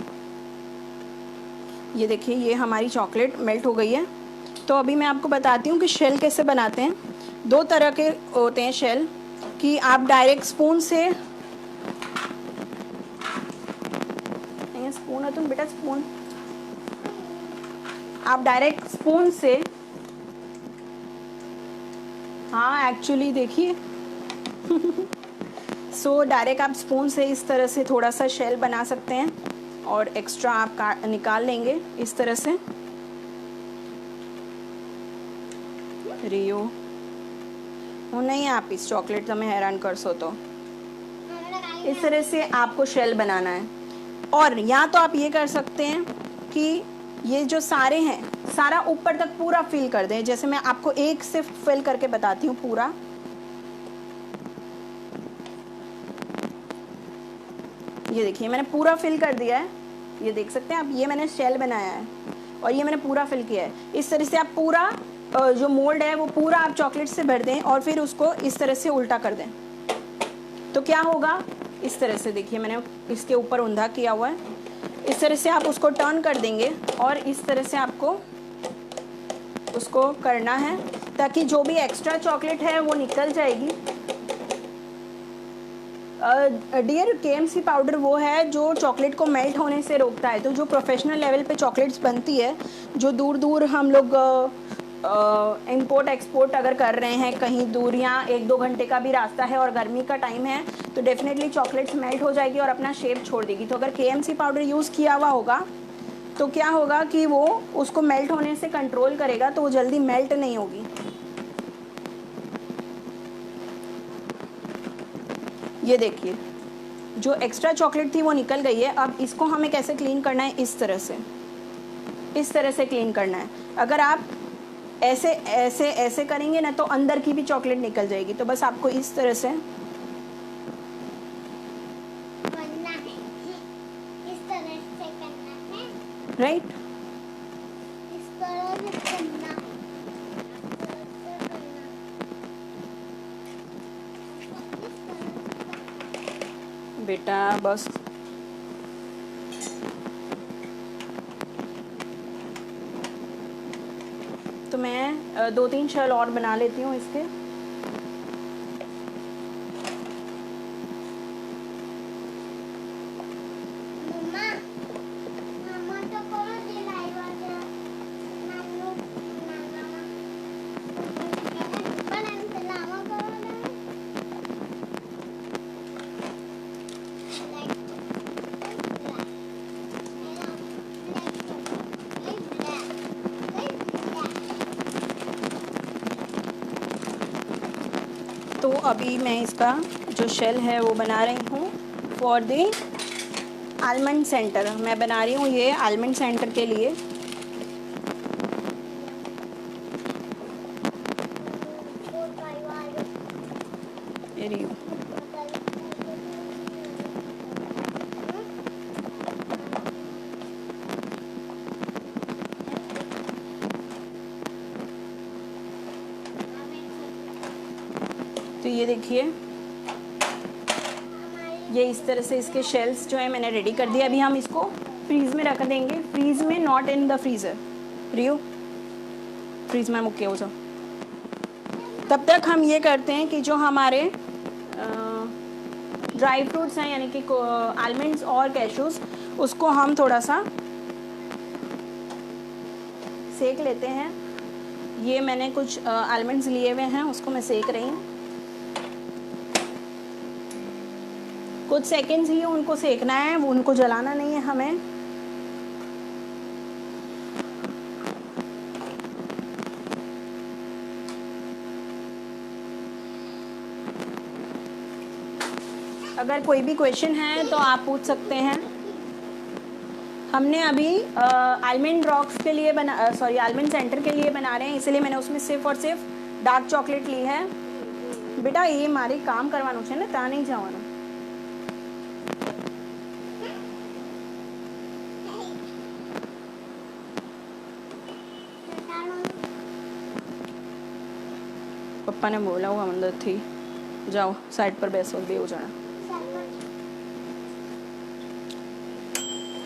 S2: ये देखिए ये हमारी चॉकलेट मेल्ट हो गई है। तो अभी मैं आपको बताती हूँ कि शेल कैसे बनाते हैं। 2 तरह के होते हैं शेल, कि आप डायरेक्ट स्पून से, स्पून है तुम बेटा, स्पून, आप डायरेक्ट स्पून से, हाँ एक्चुअली देखिए सो डायरेक्ट आप स्पून से इस तरह से थोड़ा सा शेल बना सकते हैं और एक्स्ट्रा आप निकाल लेंगे इस तरह से। रियो હું નહીં આપીશ ચોકલેટ, તમે હેરાન કરશો તો। इस तरह से आपको शेल बनाना है। और या तो आप ये कर सकते हैं कि ये जो सारे हैं सारा ऊपर तक पूरा फिल कर दें। जैसे मैं आपको एक से फिल करके बताती हूँ पूरा। ये देखिए मैंने पूरा फिल कर दिया है, ये देख सकते हैं आप। ये मैंने शेल बनाया है और ये मैंने पूरा फिल किया है। इस तरह से आप पूरा जो मोल्ड है वो पूरा आप चॉकलेट से भर दें और फिर उसको इस तरह से उल्टा कर दें। तो क्या होगा, इस तरह से देखिए मैंने इसके ऊपर ऊंधा किया हुआ है, इस तरह से आप उसको टर्न कर देंगे और इस तरह से आपको उसको करना है ताकि जो भी एक्स्ट्रा चॉकलेट है वो निकल जाएगी। डियर, KMC पाउडर वो है जो चॉकलेट को मेल्ट होने से रोकता है। तो जो प्रोफेशनल लेवल पे चॉकलेट्स बनती है, जो दूर दूर हम लोग इंपोर्ट एक्सपोर्ट अगर कर रहे हैं कहीं दूर, या 1-2 घंटे का भी रास्ता है और गर्मी का टाइम है, तो डेफिनेटली चॉकलेट्स मेल्ट हो जाएगी और अपना शेप छोड़ देगी। तो अगर KMC पाउडर यूज़ किया हुआ होगा तो क्या होगा कि वो उसको मेल्ट होने से कंट्रोल करेगा, तो वो जल्दी मेल्ट नहीं होगी। ये देखिए जो एक्स्ट्रा चॉकलेट थी वो निकल गई है। अब इसको हमें कैसे क्लीन करना है, इस तरह से क्लीन करना है। अगर आप ऐसे ऐसे ऐसे करेंगे ना तो अंदर की भी चॉकलेट निकल जाएगी। तो बस आपको इस तरह से
S3: करना है, इस तरह से करना है,
S2: राइट।
S3: इस तरह से करना है,
S2: बेटा बस तो मैं 2-3 शेल और बना लेती हूँ इसके।
S3: मम्मा मम्मा तो करो दिलाई वाला नानू नाना बनाने से लावा करो ना
S2: तो अभी मैं इसका जो शेल है वो बना रही हूँ फॉर द आलमंड सेंटर। मैं बना रही हूँ ये आलमंड सेंटर के लिए। ये रही हूँ। तो ये देखिए ये इस तरह से इसके शेल्स जो है मैंने रेडी कर दिए। अभी हम इसको फ्रीज में रख देंगे, फ्रीज में, नॉट इन द फ्रीज़र। रियो फ्रीज में मुक्के हो जाओ। तब तक हम ये करते हैं कि जो हमारे ड्राई फ्रूट्स हैं यानी कि आलमंड्स और कैशूज़, उसको हम थोड़ा सा सेक लेते हैं। ये मैंने कुछ आलमंड्स लिए हुए हैं, उसको मैं सेक रही हूँ। कुछ सेकंड्स ही उनको सेकना है, उनको जलाना नहीं है हमें। अगर कोई भी क्वेश्चन है तो आप पूछ सकते हैं। हमने अभी आलमंड रॉक्स के लिए आलमंड सेंटर के लिए बना रहे हैं, इसलिए मैंने उसमें सिर्फ और सिर्फ डार्क चॉकलेट ली है। बेटा ये मारे काम करवानो छे ने, ता नहीं जवानो। पप्पा ने बोला हुआ अंदर थी, जाओ साइड पर बैसो, बे हो जाना।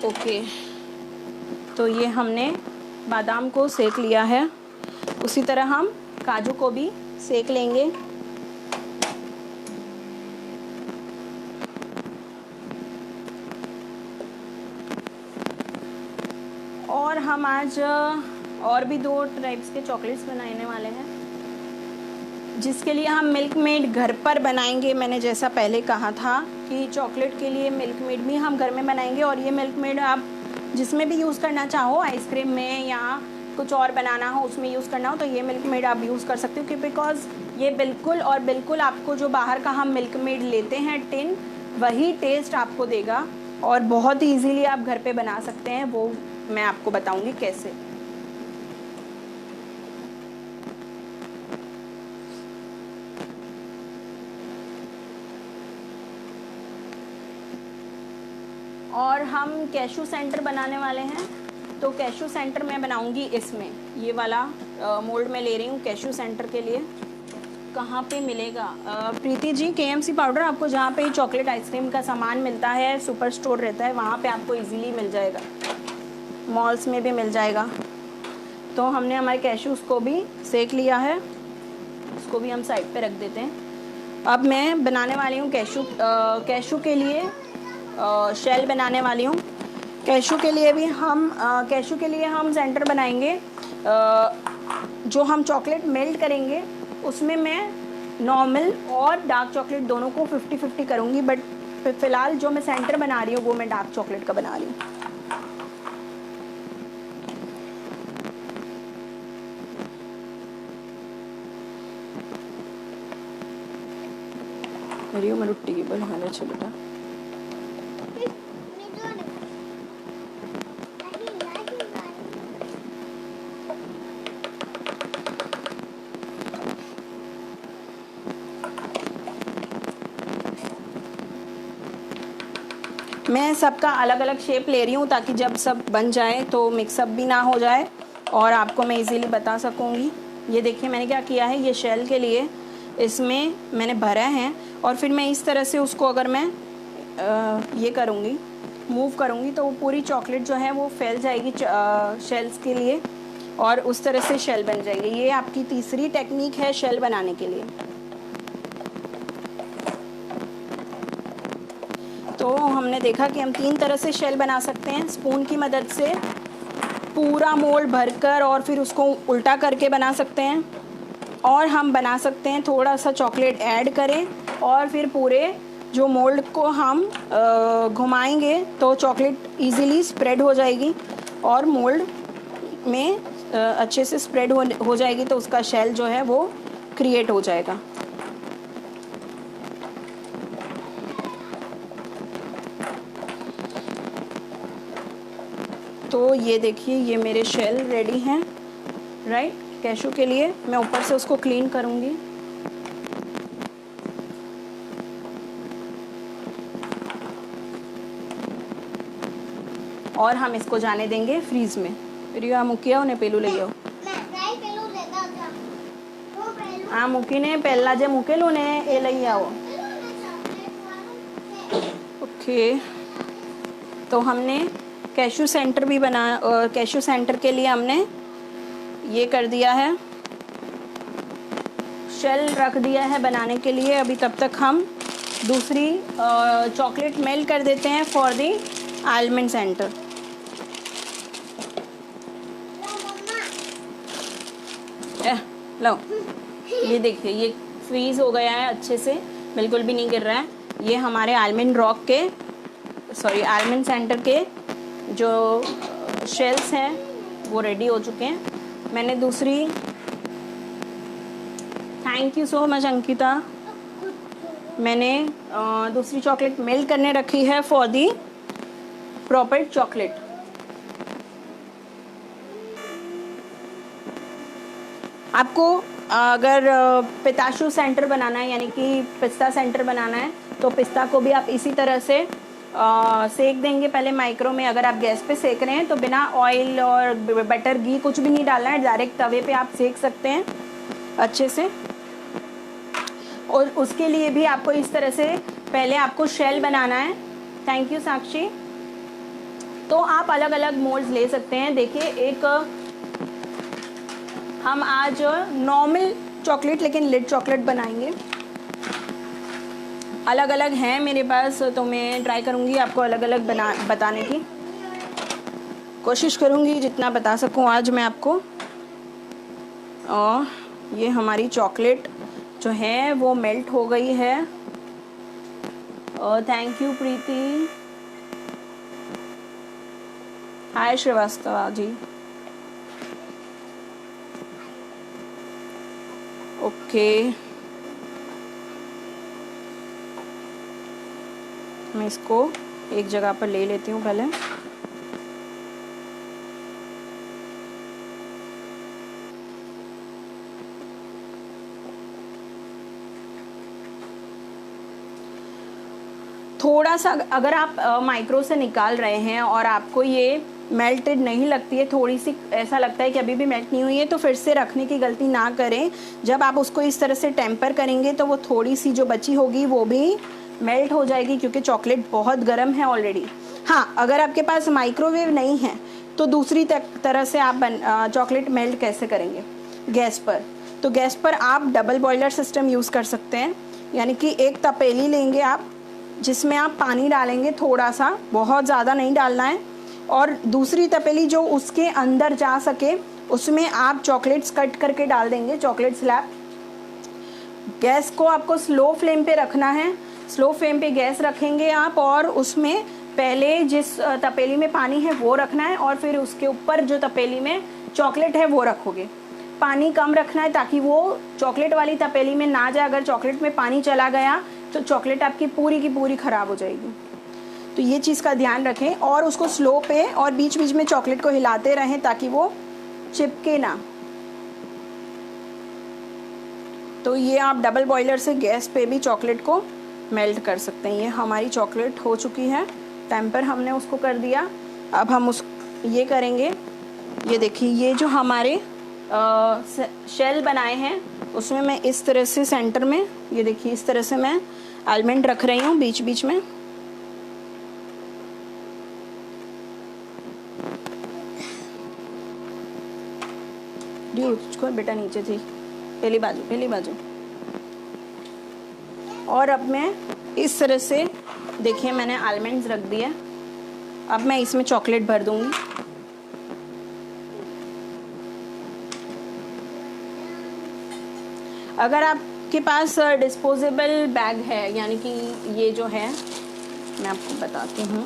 S2: ओके तो ये हमने बादाम को सेक लिया है, उसी तरह हम काजू को भी सेक लेंगे। और हम आज और भी 2 टाइप्स के चॉकलेट्स बनाने वाले हैं, जिसके लिए हम मिल्क मेड घर पर बनाएंगे। मैंने जैसा पहले कहा था कि चॉकलेट के लिए मिल्क मेड भी हम घर में बनाएंगे, और ये मिल्क मेड आप जिसमें भी यूज़ करना चाहो, आइसक्रीम में या कुछ और बनाना हो उसमें यूज़ करना हो, तो ये मिल्क मेड आप यूज़ कर सकते हो। कि बिकॉज़ ये बिल्कुल और बिल्कुल आपको जो बाहर का हम मिल्क मेड लेते हैं टिन, वही टेस्ट आपको देगा, और बहुत ही ईजीली आप घर पे बना सकते हैं। वो मैं आपको बताऊँगी कैसे। और हम कैशू सेंटर बनाने वाले हैं, तो कैशू सेंटर मैं बनाऊंगी इसमें, ये वाला मोल्ड में ले रही हूँ कैशू सेंटर के लिए। कहाँ पे मिलेगा प्रीति जी? KMC पाउडर आपको जहाँ पे चॉकलेट आइसक्रीम का सामान मिलता है, सुपर स्टोर रहता है, वहाँ पे आपको इजीली मिल जाएगा, मॉल्स में भी मिल जाएगा। तो हमने हमारे कैशूज़ को भी सेक लिया है, उसको भी हम साइड पे रख देते हैं। अब मैं बनाने वाली हूँ कैशू के लिए शेल बनाने वाली हूँ। कैशू के लिए हम सेंटर बनाएंगे। जो हम चॉकलेट मेल्ट करेंगे उसमें मैं नॉर्मल और डार्क चॉकलेट दोनों को 50-50 करूँगी, बट फ़िलहाल जो मैं सेंटर बना रही हूँ वो मैं डार्क चॉकलेट का बना रही हूँ। मेरी उम्र उट्टी की बोल हाल अच्छे बेटा। मैं सबका अलग अलग शेप ले रही हूँ ताकि जब सब बन जाए तो मिक्सअप भी ना हो जाए और आपको मैं इजीली बता सकूँगी। ये देखिए मैंने क्या किया है, ये शेल के लिए इसमें मैंने भरा है और फिर मैं इस तरह से उसको अगर मैं ये करूँगी, मूव करूँगी तो वो पूरी चॉकलेट जो है वो फैल जाएगी शेल्स के लिए और उस तरह से शेल बन जाएगी। ये आपकी तीसरी टेक्निक है शेल बनाने के लिए। तो हमने देखा कि हम 3 तरह से शेल बना सकते हैं, स्पून की मदद से पूरा मोल्ड भरकर और फिर उसको उल्टा करके बना सकते हैं, और हम बना सकते हैं थोड़ा सा चॉकलेट ऐड करें और फिर पूरे जो मोल्ड को हम घुमाएंगे तो चॉकलेट इजीली स्प्रेड हो जाएगी और मोल्ड में अच्छे से स्प्रेड हो जाएगी, तो उसका शेल जो है वो क्रिएट हो जाएगा। तो ये देखिए ये मेरे शेल रेडी हैं, राइट। कैशू के लिए मैं ऊपर से उसको क्लीन करूँगी। और हम इसको जाने देंगे फ्रीज में। फिर आ मुकिया उन्हें पेलू ले आओ। हाँ मुकी ने पहला जे मुकेलू ने ए लई आओ। ओके, तो हमने कैशू सेंटर भी कैशू सेंटर के लिए हमने ये कर दिया है, शेल रख दिया है बनाने के लिए। अभी तब तक हम दूसरी चॉकलेट मेल्ट कर देते हैं फॉर दी आलमंड सेंटर। लो ये देखिए ये फ्रीज हो गया है अच्छे से, बिल्कुल भी नहीं गिर रहा है। ये हमारे आलमंड सेंटर के जो शेल्स हैं वो रेडी हो चुके हैं। मैंने दूसरी, thank you so much Ankita, मैंने दूसरी चॉकलेट मेल्ट करने रखी है फॉर दी प्रॉपर चॉकलेट। आपको अगर पिस्ताशू सेंटर बनाना है यानी कि पिस्ता सेंटर बनाना है तो पिस्ता को भी आप इसी तरह से सेक देंगे पहले माइक्रो में। अगर आप गैस पे सेक रहे हैं तो बिना ऑयल और बटर घी कुछ भी नहीं डालना है, डायरेक्ट तवे पे आप सेक सकते हैं अच्छे से। और उसके लिए भी आपको इस तरह से पहले आपको शेल बनाना है। थैंक यू साक्षी। तो आप अलग अलग मोल्ड्स ले सकते हैं। देखिए एक हम आज नॉर्मल चॉकलेट लेकिन लिड चॉकलेट बनाएंगे। अलग अलग हैं मेरे पास, तो मैं ट्राई करूँगी आपको अलग अलग बताने की कोशिश करूँगी, जितना बता सकूँ आज मैं आपको। और ये हमारी चॉकलेट जो है वो मेल्ट हो गई है। और thank you Preeti. Hi Srivastava ji. Okay, मैं इसको एक जगह पर ले लेती हूँ पहले। थोड़ा सा अगर आप माइक्रो से निकाल रहे हैं और आपको ये मेल्टेड नहीं लगती है, थोड़ी सी ऐसा लगता है कि अभी भी मेल्ट नहीं हुई है, तो फिर से रखने की गलती ना करें। जब आप उसको इस तरह से टेम्पर करेंगे तो वो थोड़ी सी जो बची होगी वो भी मेल्ट हो जाएगी, क्योंकि चॉकलेट बहुत गर्म है ऑलरेडी। हाँ, अगर आपके पास माइक्रोवेव नहीं है तो दूसरी तरह से आप चॉकलेट मेल्ट कैसे करेंगे गैस पर। तो गैस पर आप डबल बॉयलर सिस्टम यूज़ कर सकते हैं, यानी कि एक तपेली लेंगे आप जिसमें आप पानी डालेंगे थोड़ा सा, बहुत ज़्यादा नहीं डालना है, और दूसरी तपेली जो उसके अंदर जा सके उसमें आप चॉकलेट्स कट करके डाल देंगे, चॉकलेट स्लैब। गैस को आपको स्लो फ्लेम पे रखना है, स्लो फ्लेम पे गैस रखेंगे आप, और उसमें पहले जिस तपेली में पानी है वो रखना है और फिर उसके ऊपर जो तपेली में चॉकलेट है वो रखोगे। पानी कम रखना है ताकि वो चॉकलेट वाली तपेली में ना जाए, अगर चॉकलेट में पानी चला गया तो चॉकलेट आपकी पूरी की पूरी ख़राब हो जाएगी। तो ये चीज़ का ध्यान रखें, और उसको स्लो पे और बीच बीच में चॉकलेट को हिलाते रहें ताकि वो चिपके ना। तो ये आप डबल बॉयलर से गैस पे भी चॉकलेट को मेल्ट कर सकते हैं। ये हमारी चॉकलेट हो चुकी है, टेम्पर हमने उसको कर दिया। अब हम ये करेंगे, ये देखिए ये जो हमारे शेल बनाए हैं उसमें मैं इस तरह से सेंटर में, ये देखिए इस तरह से मैं आलमंड रख रही हूँ बीच बीच में। उसको बेटा नीचे थी, पहली बाजू। और अब मैं इस तरह से, देखिए मैंने आलमंड्स रख दिए। अब मैं इसमें चॉकलेट भर दूंगी। अगर आपके पास डिस्पोजेबल बैग है, यानी कि ये जो है मैं आपको बताती हूँ,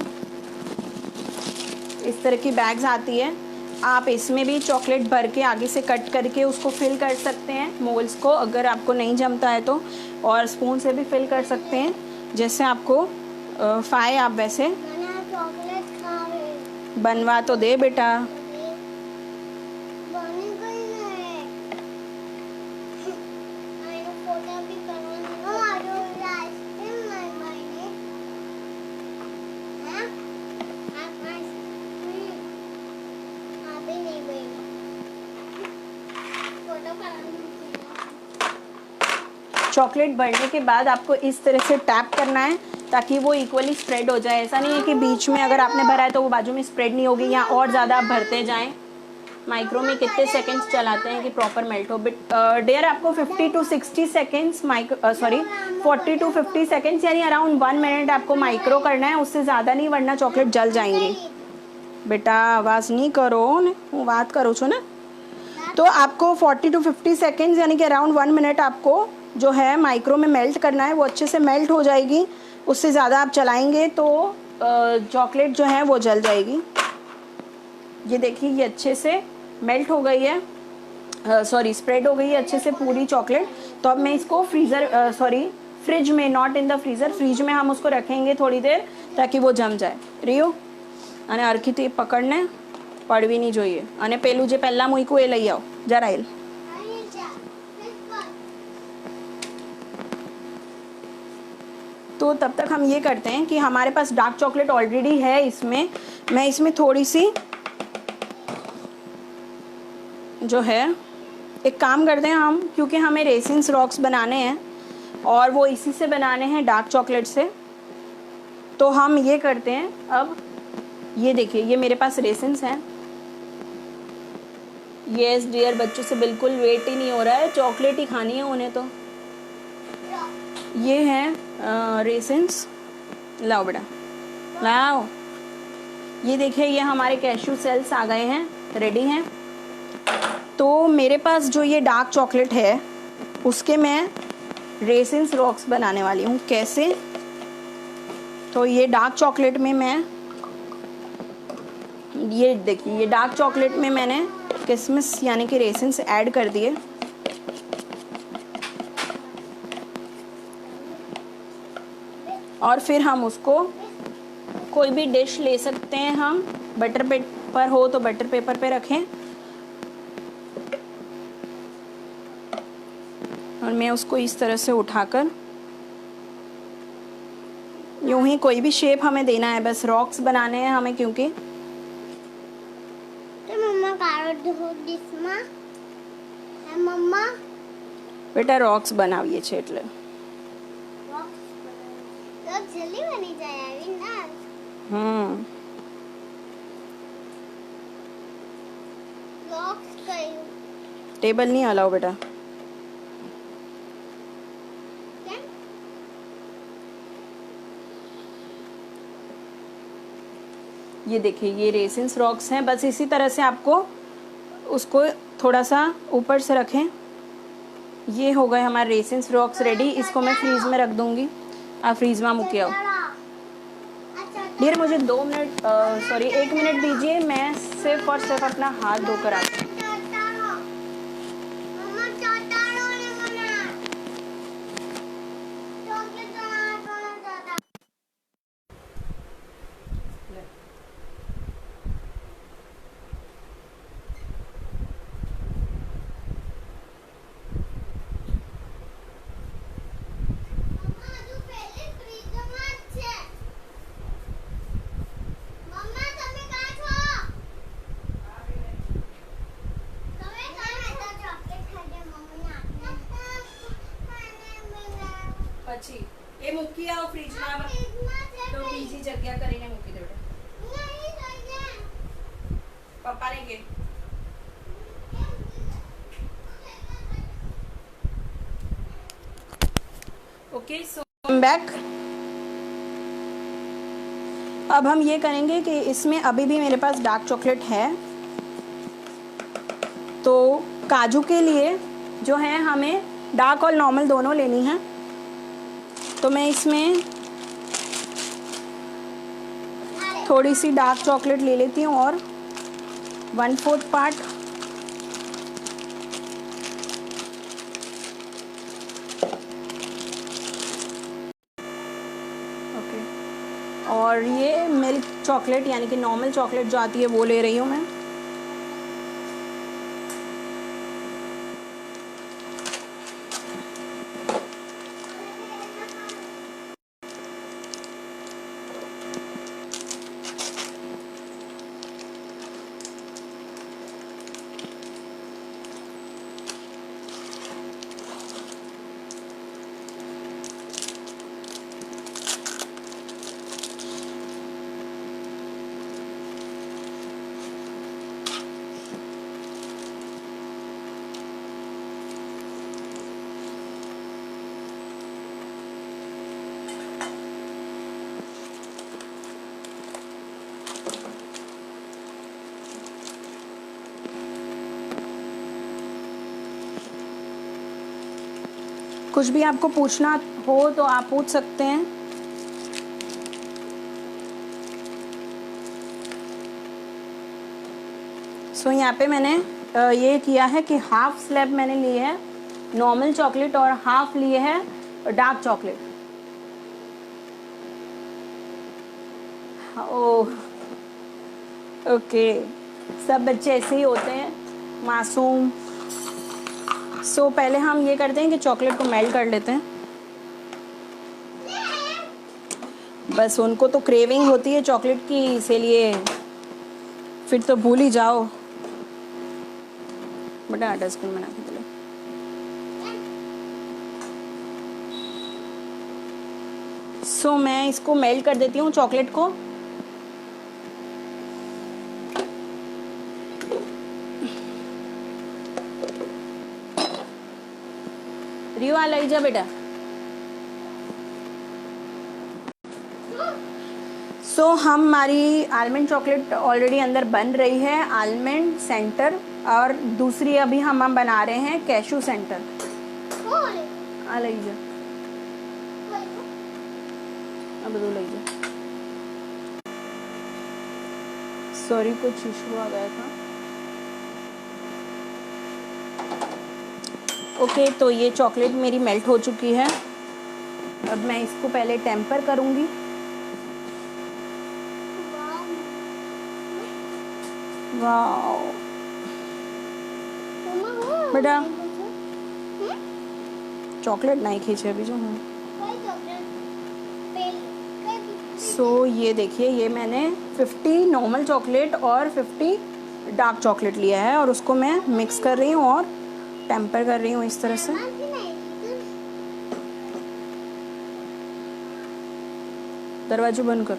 S2: इस तरह की बैग्स आती है, आप इसमें भी चॉकलेट भर के आगे से कट करके उसको फिल कर सकते हैं मोल्ड्स को, अगर आपको नहीं जमता है तो, और स्पून से भी फिल कर सकते हैं, जैसे आपको फाए आप वैसे बनवा तो दे बेटा। चॉकलेट भरने के बाद आपको इस तरह से टैप करना है ताकि वो इक्वली स्प्रेड हो जाए। ऐसा नहीं है कि बीच में अगर आपने भरा है तो वो बाजू में स्प्रेड नहीं होगी, या और ज़्यादा आप भरते जाएं। माइक्रो में कितने सेकंड्स चलाते हैं कि प्रॉपर मेल्ट हो? डियर आपको 50 to 60 सेकंड्स 40 to 50 सेकंड्स यानी अराउंड 1 मिनट आपको माइक्रो करना है, उससे ज़्यादा नहीं, वरना चॉकलेट जल जाएंगे। बेटा आवाज़ नहीं करो, वो बात करो छो ना। तो आपको 40 to 50 सेकंड्स यानी कि अराउंड 1 मिनट आपको जो है माइक्रो में मेल्ट करना है। वो अच्छे से मेल्ट हो जाएगी, उससे ज़्यादा आप चलाएंगे तो चॉकलेट जो है वो जल जाएगी। ये देखिए ये अच्छे से मेल्ट हो गई है, स्प्रेड हो गई है अच्छे से पूरी चॉकलेट। तो अब मैं इसको फ्रिज में, not in the freezer, fridge में हम उसको रखेंगे थोड़ी देर ताकि वो जम जाए। रियो અને અરખીથી પકડને, પડવી નહીં જોઈએ। અને પેલું જે પહેલાં મૂક્યું એ લઈ આવો જરા એલ। तो तब तक हम ये करते हैं कि हमारे पास डार्क चॉकलेट ऑलरेडी है इसमें, मैं इसमें थोड़ी सी जो है एक काम करते हैं हम, क्योंकि हमें रेसिन्स रॉक्स बनाने हैं और वो इसी से बनाने हैं डार्क चॉकलेट से। तो हम ये करते हैं, अब ये देखिए ये मेरे पास रेसिन्स हैं। यस डियर, बच्चों से बिल्कुल वेट ही नहीं हो रहा है, चॉकलेट ही खानी है उन्हें। तो ये हैं रेसिन्स, लाओ बेटा लाओ। ये देखिए ये हमारे कैशू सेल्स आ गए हैं, रेडी हैं। तो मेरे पास जो ये डार्क चॉकलेट है उसके मैं रेसिन्स रॉक्स बनाने वाली हूँ। कैसे? तो ये डार्क चॉकलेट में मैं, ये देखिए ये डार्क चॉकलेट में मैंने किशमिश यानी कि रेसिन्स ऐड कर दिए। और फिर हम उसको कोई भी डिश ले सकते हैं, हम बटर पेपर हो तो बटर पेपर पे रखें। और मैं उसको इस तरह से उठाकर यूं ही कोई भी शेप हमें देना है, बस रॉक्स बनाने हैं हमें, क्योंकि
S3: દિસમાં હે મમ્મા
S2: બેટા રોક્સ બનાવીએ છીએ એટલે
S3: તો જલ્દી બની જાય આવી ના બોક્સ કયું
S2: टेबल नहीं अलाउ बेटा
S3: કેમ
S2: ये देखिए ये रेसिन्स रॉक्स हैं बस इसी तरह से आपको उसको थोड़ा सा ऊपर से रखें ये हो गए हमारे रेसिन्स रॉक्स रेडी इसको मैं फ्रीज में रख दूंगी आप फ्रीज में मूके आओ डियर मुझे 2 मिनट सॉरी 1 मिनट दीजिए मैं सिर्फ और सिर्फ अपना हाथ धोकर आती हूँ
S3: મમ્મા ચાટાડો ને મને ચોકલેટ ચાટા મમ્મા હજુ પહેલે ફ્રીજમાં જ છે મમ્મા તમે કાં છો તમે કાં હતા ચોકલેટ ખાધે મમ્મીને આપને
S1: પછી એ મૂકી આવો ફ્રીજમાં
S3: ફ્રીજમાં છે
S1: તો બીજી જગ્યા કરીને મૂકી દો બેટા
S3: નહીં જોઈએ
S1: પપ્પાને કે ओके सो
S2: बैक अब हम ये करेंगे कि इसमें अभी भी मेरे पास डार्क चॉकलेट है तो काजू के लिए जो है हमें डार्क और नॉर्मल दोनों लेनी है तो मैं इसमें थोड़ी सी डार्क चॉकलेट ले लेती हूँ और 1/4 पार्ट ओके और ये मिल्क चॉकलेट यानी कि नॉर्मल चॉकलेट जो आती है वो ले रही हूँ मैं कुछ भी आपको पूछना हो तो आप पूछ सकते हैं सो यहाँ पे मैंने ये किया है कि हाफ स्लैब मैंने लिए है नॉर्मल चॉकलेट और हाफ लिए है डार्क चॉकलेट ओह ओके सब बच्चे ऐसे ही होते हैं मासूम सो पहले हम ये करते हैं कि चॉकलेट को मेल्ट कर लेते हैं बस उनको तो क्रेविंग होती है चॉकलेट की इसीलिए फिर तो भूल ही जाओ बड़ा डस्टबिन बना के दिला सो मैं इसको मेल्ट कर देती हूँ चॉकलेट को रियो आ लाई जा बेटा सो हमारी आलमंड चॉकलेट ऑलरेडी अंदर बन रही है आलमंड सेंटर और दूसरी अभी हम बना रहे हैं कैशू सेंटर आ लाई जा अब दो लाई जा सॉरी कुछ इशू आ गया था ओके तो ये चॉकलेट मेरी मेल्ट हो चुकी है अब मैं इसको पहले टेम्पर करूँगी वाओ बेटा चॉकलेट नहीं खींचे अभी जो हूँ सो ये देखिए ये मैंने 50 नॉर्मल चॉकलेट और 50 डार्क चॉकलेट लिया है और उसको मैं मिक्स कर रही हूँ और टेम्पर कर रही हूँ इस तरह से। दरवाजा बंद कर।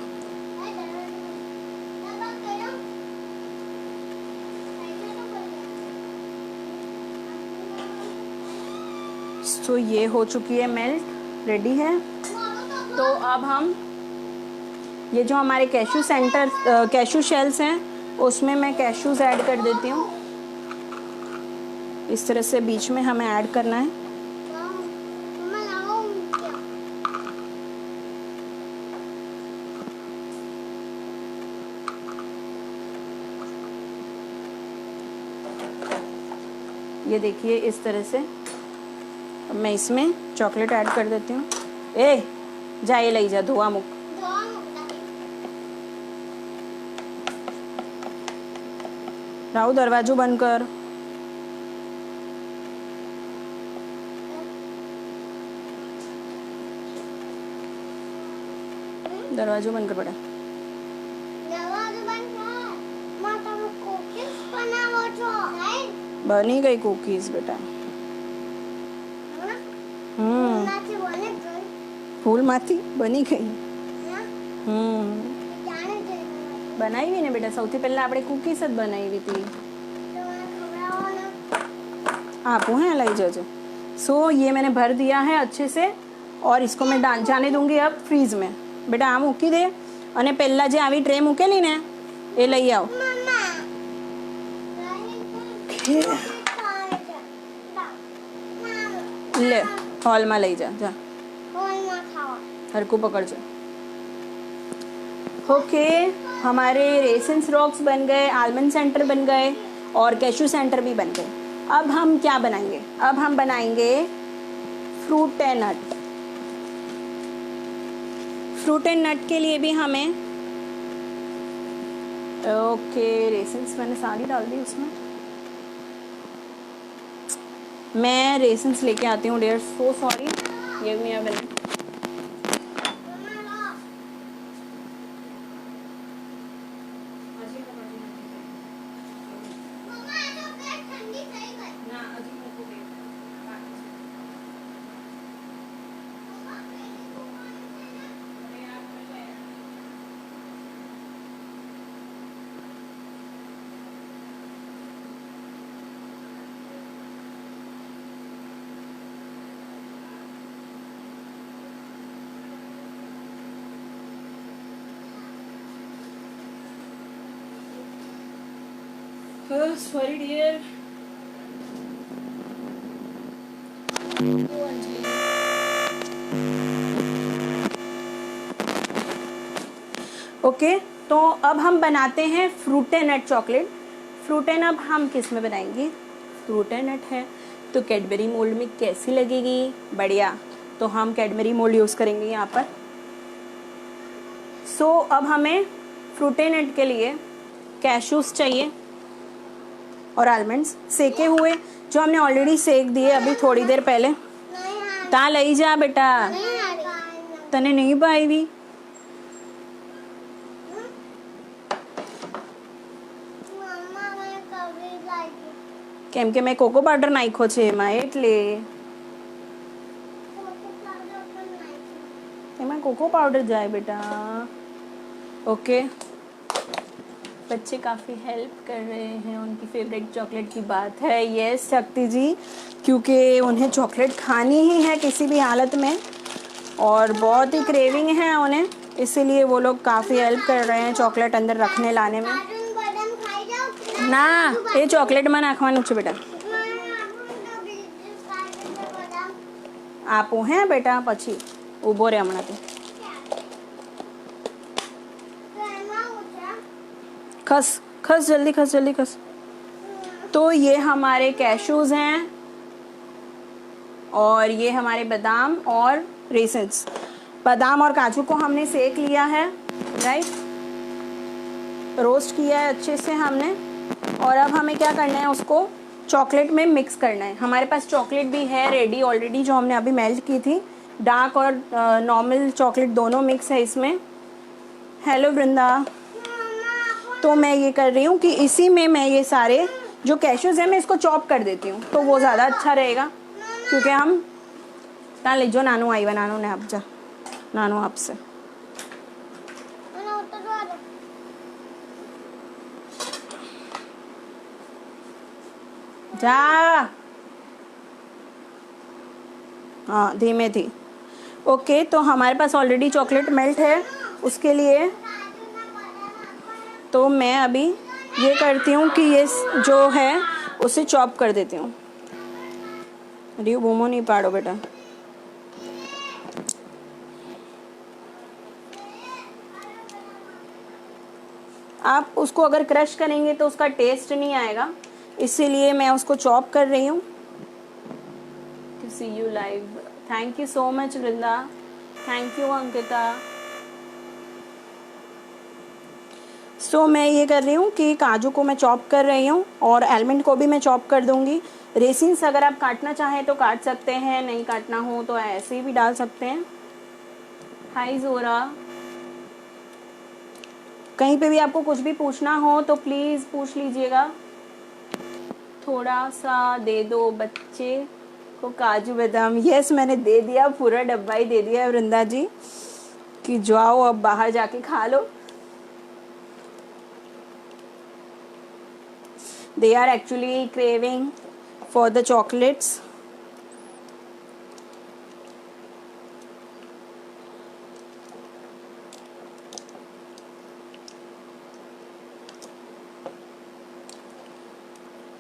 S2: तो ये हो चुकी है मेल्ट, रेडी है। तो अब हम ये जो हमारे कैशू शेल्स हैं उसमें मैं कैशूज़ ऐड कर देती हूँ। इस तरह से बीच में हमें ऐड करना है। ये देखिए इस तरह से। अब मैं इसमें चॉकलेट ऐड कर देती हूँ। ए जा ये लई जा धोआ मुक। राहु दरवाजो बंद कर। दरवाजो बंद कर बेटा। बनी गई कुकीज बेटा। फूल माथी बनी गई। बनाई ने बेटा સૌથી પહેલા આપણે કુકીઝ જ બનાવી હતી। आपू हैं लाई जाओ। सो ये मैंने भर दिया है अच्छे से और इसको मैं जाने दूंगी अब फ्रीज में। बेटा आ मूकी दे અને પહેલા જે આવી ટ્રે મૂકેલી ને એ લઈ આવો। ले हॉल में लई जा जा हरकू पकड़ जा। ओके हमारे रेसिन्स रॉक्स बन गए, आलमंड सेंटर बन गए और कैशू सेंटर भी बन गए। अब हम क्या बनाएंगे? अब हम बनाएंगे fruit and nut. Fruit and nut के लिए भी हमें ओके रेसिन्स मैंने सारी डाल दी उसमें। मैं रेसिन्स लेके आती हूँ dear, so sorry. Give me a minute. Sorry dear. Okay तो अब हम बनाते हैं fruit and nut chocolate. Fruit and अब हम किस में बनाएंगे? फ्रूट एंड नट है तो कैडबरी मोल्ड में कैसी लगेगी? बढ़िया। तो हम कैडबरी मोल्ड यूज़ करेंगे यहाँ पर। सो अब हमें फ्रूट एंड नट के लिए कैशूज़ चाहिए और आलमंड्स सेके हुए जो हमने ऑलरेडी सेक दिए अभी थोड़ी देर पहले। ता लई जा बेटा, तने नहीं पाई કેમ કે મેં કોકો પાવડર નાખ્યો છે એમાં એટલે એમાં કોકો પાવડર જાય બેટા। ओके बच्चे काफ़ी हेल्प कर रहे हैं, उनकी फेवरेट चॉकलेट की बात है। यस शक्ति जी, क्योंकि उन्हें चॉकलेट खानी ही है किसी भी हालत में और बहुत ही क्रेविंग है उन्हें, इसीलिए वो लोग काफ़ी हेल्प कर रहे हैं चॉकलेट अंदर रखने लाने में। ना ये चॉकलेट में नाखवानुं छे बेटा। आपो हैं बेटा पछी ऊभो रे हमणां तो। खस खस जल्दी खस जल्दी खस। तो ये हमारे कैशूज़ हैं और ये हमारे बादाम और रेसिन्स। बादाम और काजू को हमने सेक लिया है, राइट, रोस्ट किया है अच्छे से हमने। और अब हमें क्या करना है, उसको चॉकलेट में मिक्स करना है। हमारे पास चॉकलेट भी है रेडी ऑलरेडी जो हमने अभी मेल्ट की थी। डार्क और नॉर्मल चॉकलेट दोनों मिक्स है इसमें। हेलो वृंदा। तो मैं ये कर रही हूँ कि इसी में मैं ये सारे जो कैश्यूज़ हैं मैं इसको चॉप कर देती हूँ, तो वो ज़्यादा अच्छा रहेगा। क्योंकि हम ना ले जो नानू आई बा नानू ने आप जा नानू आपसे जा। हाँ धीमे थी। ओके, तो हमारे पास ऑलरेडी चॉकलेट मेल्ट है। उसके लिए तो मैं अभी ये करती हूँ कि ये जो है उसे चॉप कर देती हूँ। रियू बोमो नहीं पाड़ो बेटा। आप उसको अगर क्रश करेंगे तो उसका टेस्ट नहीं आएगा, इसीलिए मैं उसको चॉप कर रही हूँ। To see you live, thank you so much Vrinda, thank you Ankita. So मैं ये कर रही हूँ कि काजू को मैं चॉप कर रही हूँ और आलमंड को भी मैं चॉप कर दूँगी। रेसिन्स अगर आप काटना चाहें तो काट सकते हैं, नहीं काटना हो तो ऐसे ही भी डाल सकते हैं। हाय जोरा, कहीं पे भी आपको कुछ भी पूछना हो तो प्लीज़ पूछ लीजिएगा। थोड़ा सा दे दो बच्चे को काजू बादाम। यस, मैंने दे दिया, पूरा डब्बा ही दे दिया है वृंदा जी कि जाओ अब बाहर जाके खा लो। They are actually craving for the chocolates.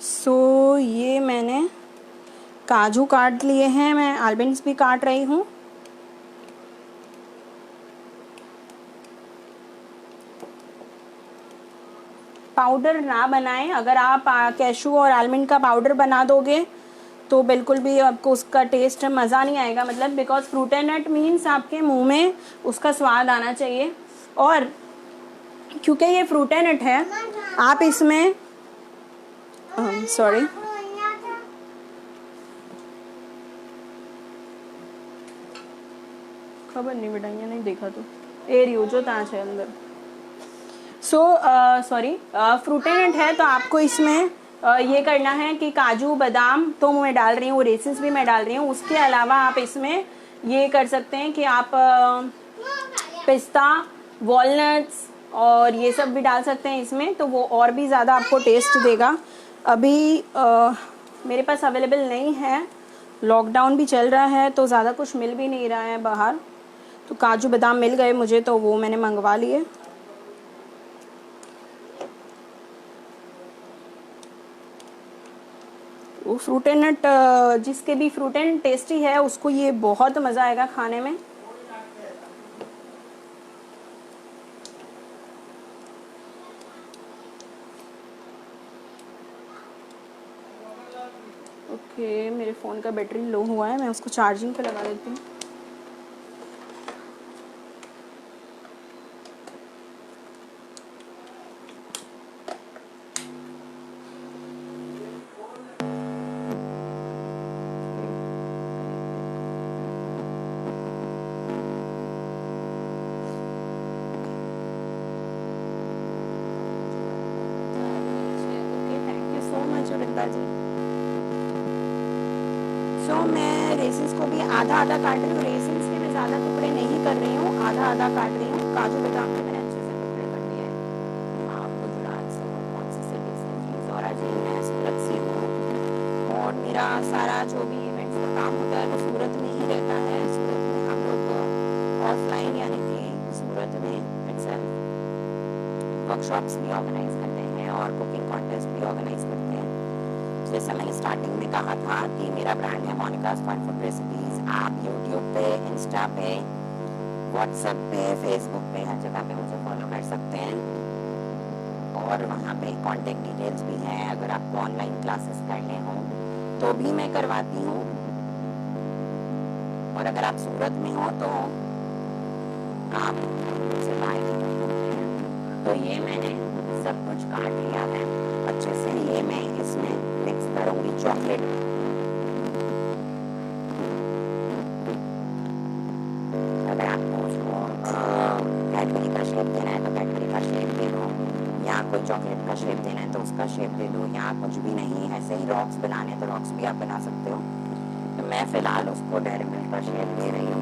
S2: So ये मैंने काजू काट लिए हैं, मैं आलमंड्स भी काट रही हूँ। पाउडर ना बनाएं। अगर आप कैशू और आलमंड का पाउडर बना दोगे तो बिल्कुल भी आपको उसका टेस्ट मज़ा नहीं आएगा। मतलब because fruit and nut means आपके मुंह में उसका स्वाद आना चाहिए, और क्योंकि ये फ्रूट एंड नट है आप इसमें सॉरी खबर नहीं बेटा, ये नहीं देखा तो ए रियो जो ताज है अंदर। So sorry, fruit and nut है तो आपको इसमें ये करना है कि काजू बादाम तो मैं डाल रही हूँ, रेसिन्स भी मैं डाल रही हूँ। उसके अलावा आप इसमें ये कर सकते हैं कि आप पिस्ता, वॉलनट्स और ये सब भी डाल सकते हैं इसमें, तो वो और भी ज़्यादा आपको टेस्ट देगा। अभी मेरे पास अवेलेबल नहीं है, लॉकडाउन भी चल रहा है तो ज़्यादा कुछ मिल भी नहीं रहा है बाहर, तो काजू बादाम मिल गए मुझे तो वो मैंने मंगवा लिए। वो फ्रूट एंड नट जिसके भी फ्रूट एंड टेस्टी है उसको ये बहुत मज़ा आएगा खाने में। ओके, मेरे फ़ोन का बैटरी लो हुआ है, मैं उसको चार्जिंग पे लगा देती हूँ। सो मैं रेसिन्स को भी आधा आधा काट रही हूँ। रेसिन्स के मैं ज़्यादा टुकड़े नहीं कर रही हूँ, आधा आधा काट रही हूँ। काजू बादाम के मैंने अच्छे से टुकड़े कर दिए हैं। आप गुजरात से हो, कौन सी सिटी से? जी जोरा जी, मैं सूरत से हूँ और मेरा सारा जो भी इवेंट्स का काम होता है वो सूरत में ही रहता है। सूरत में हम लोग ऑफलाइन यानी कि सूरत में इटसेल्फ वर्कशॉप्स भी ऑर्गेनाइज करते हैं और कुकिंग कॉन्टेस्ट भी ऑर्गेनाइज करते हैं। जैसा मैंने स्टार्टिंग में कहा था कि मेरा ब्रांड है मोनिकाज़ फन फूड रेसिपीज़। आप यूट्यूब पे, इंस्टा पे, व्हाट्सएप पे, फेसबुक पे, हर जगह पे मुझे फॉलो कर सकते हैं और वहाँ पे कॉन्टेक्ट डिटेल्स भी हैं। अगर आपको ऑनलाइन क्लासेस करने हो तो भी मैं करवाती हूँ, और अगर आप सूरत में हो तो आप मुझसे बाय भी कर सकते हैं। तो ये मैंने सब कुछ काट लिया है अच्छे से। ये मैं इसमें मिक्स करूँगी चॉकलेट। अगर आपको उसको कैडबरी का शेप देना है तो कैडबरी का शेप दे दो, या
S4: कोई चॉकलेट का शेप देना है तो उसका शेप दे दो, या कुछ भी नहीं, ऐसे ही रॉक्स बनाने हैं तो रॉक्स भी आप बना सकते हो। तो मैं फ़िलहाल उसको डेयरी मिल्क का शेप दे रही हूँ।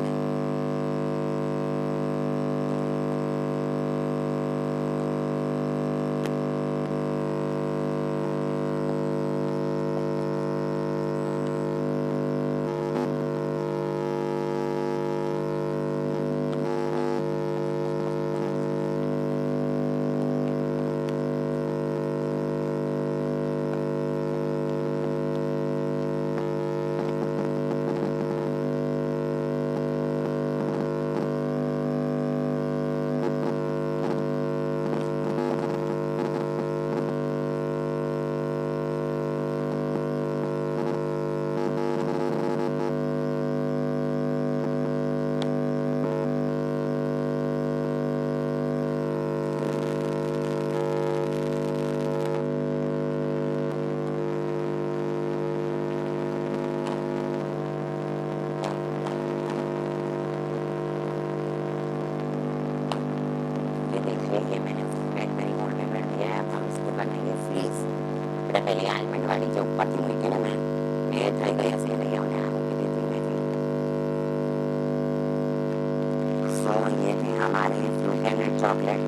S4: ये मैंने कैडबरी मोल्ड में कर दिया है। अब हम इसको बनाएंगे फ्रीज। बेटा पहले आलमंड वाली जो ऊपर थी मुझे ना मैं ट्राई गई ऐसे भैया उन्हें आलू की देती मैं थी। सो ये थे हमारे फ्रूट एंड चॉकलेट।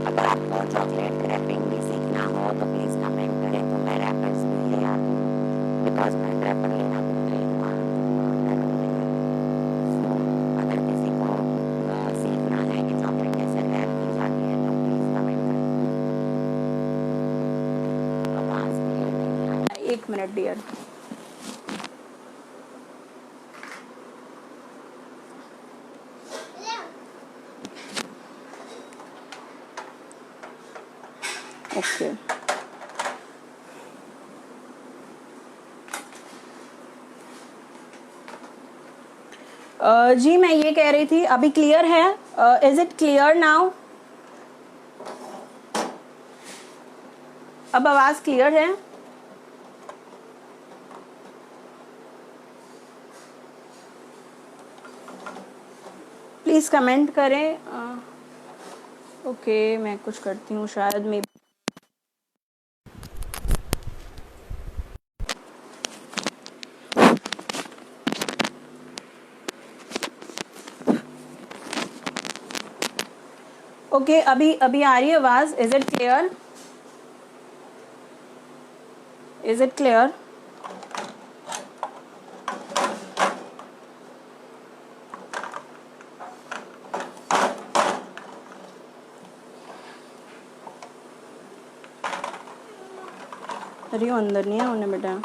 S4: अगर आपको चॉकलेट रैपिंग भी सीखना हो तो प्लीज़ कमेंट करें, तो मैं रैपर्स भी ले आती हूँ बिकॉज मैं रैपर लेना भूल गई हूँ। अगर किसी को सीखना है कि चॉकलेट कैसे रैप की जाती है तो प्लीज़ कमेंट करें। आवाज़ क्लियर नहीं आ रही।
S2: 1 मिनट डियर। ओके जी मैं ये कह रही थी अभी क्लियर है? Is it clear now? अब आवाज क्लियर है? प्लीज कमेंट करें। ओके मैं कुछ करती हूँ शायद मे ओके अभी अभी आ रही है आवाज? Is it clear? Is it clear? अरे अंदर नहीं है उन्हें बेटा।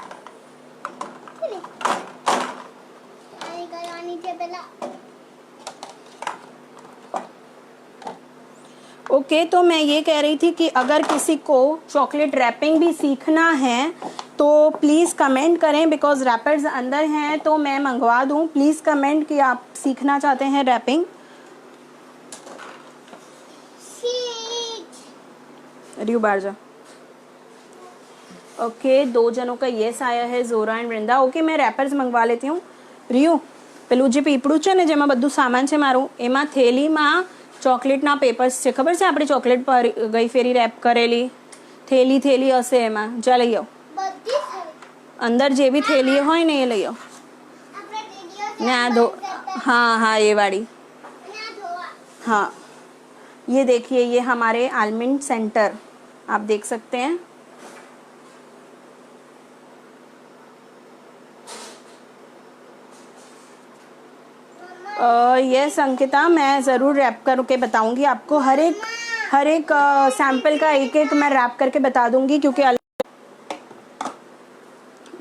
S2: ओके तो मैं ये कह रही थी कि अगर किसी को चॉकलेट रैपिंग भी सीखना है तो प्लीज़ कमेंट करें बिकॉज रैपर्स अंदर हैं तो मैं मंगवा दूं। प्लीज़ कमेंट कि आप सीखना चाहते हैं रैपिंग। रियू बाहर जा। ओके 2 जनों का येस आया है, जोरा एंड वृंदा। ओके मैं रैपर्स मंगवा लेती हूँ। रियू પેલું જે પીપળું છે ને જેમાં બધું સામાન છે મારું એમાં થેલીમાં ચોકલેટના પેપર્સ છે, ખબર છે આપણે ચોકલેટ પર ગઈ ફેરી રેપ કરેલી થેલી હશે એમાં, જા લઈ આવો। અંદર જે બી થેલી હોય ને એ લઈ આવો ને આ ધો। हाँ ये वाली। हाँ ये देखिए ये हमारे आलमंड सेंटर आप देख सकते हैं। यस अंकिता मैं ज़रूर रैप करके बताऊंगी आपको। हर एक सैंपल का एक मैं रैप करके बता दूंगी क्योंकि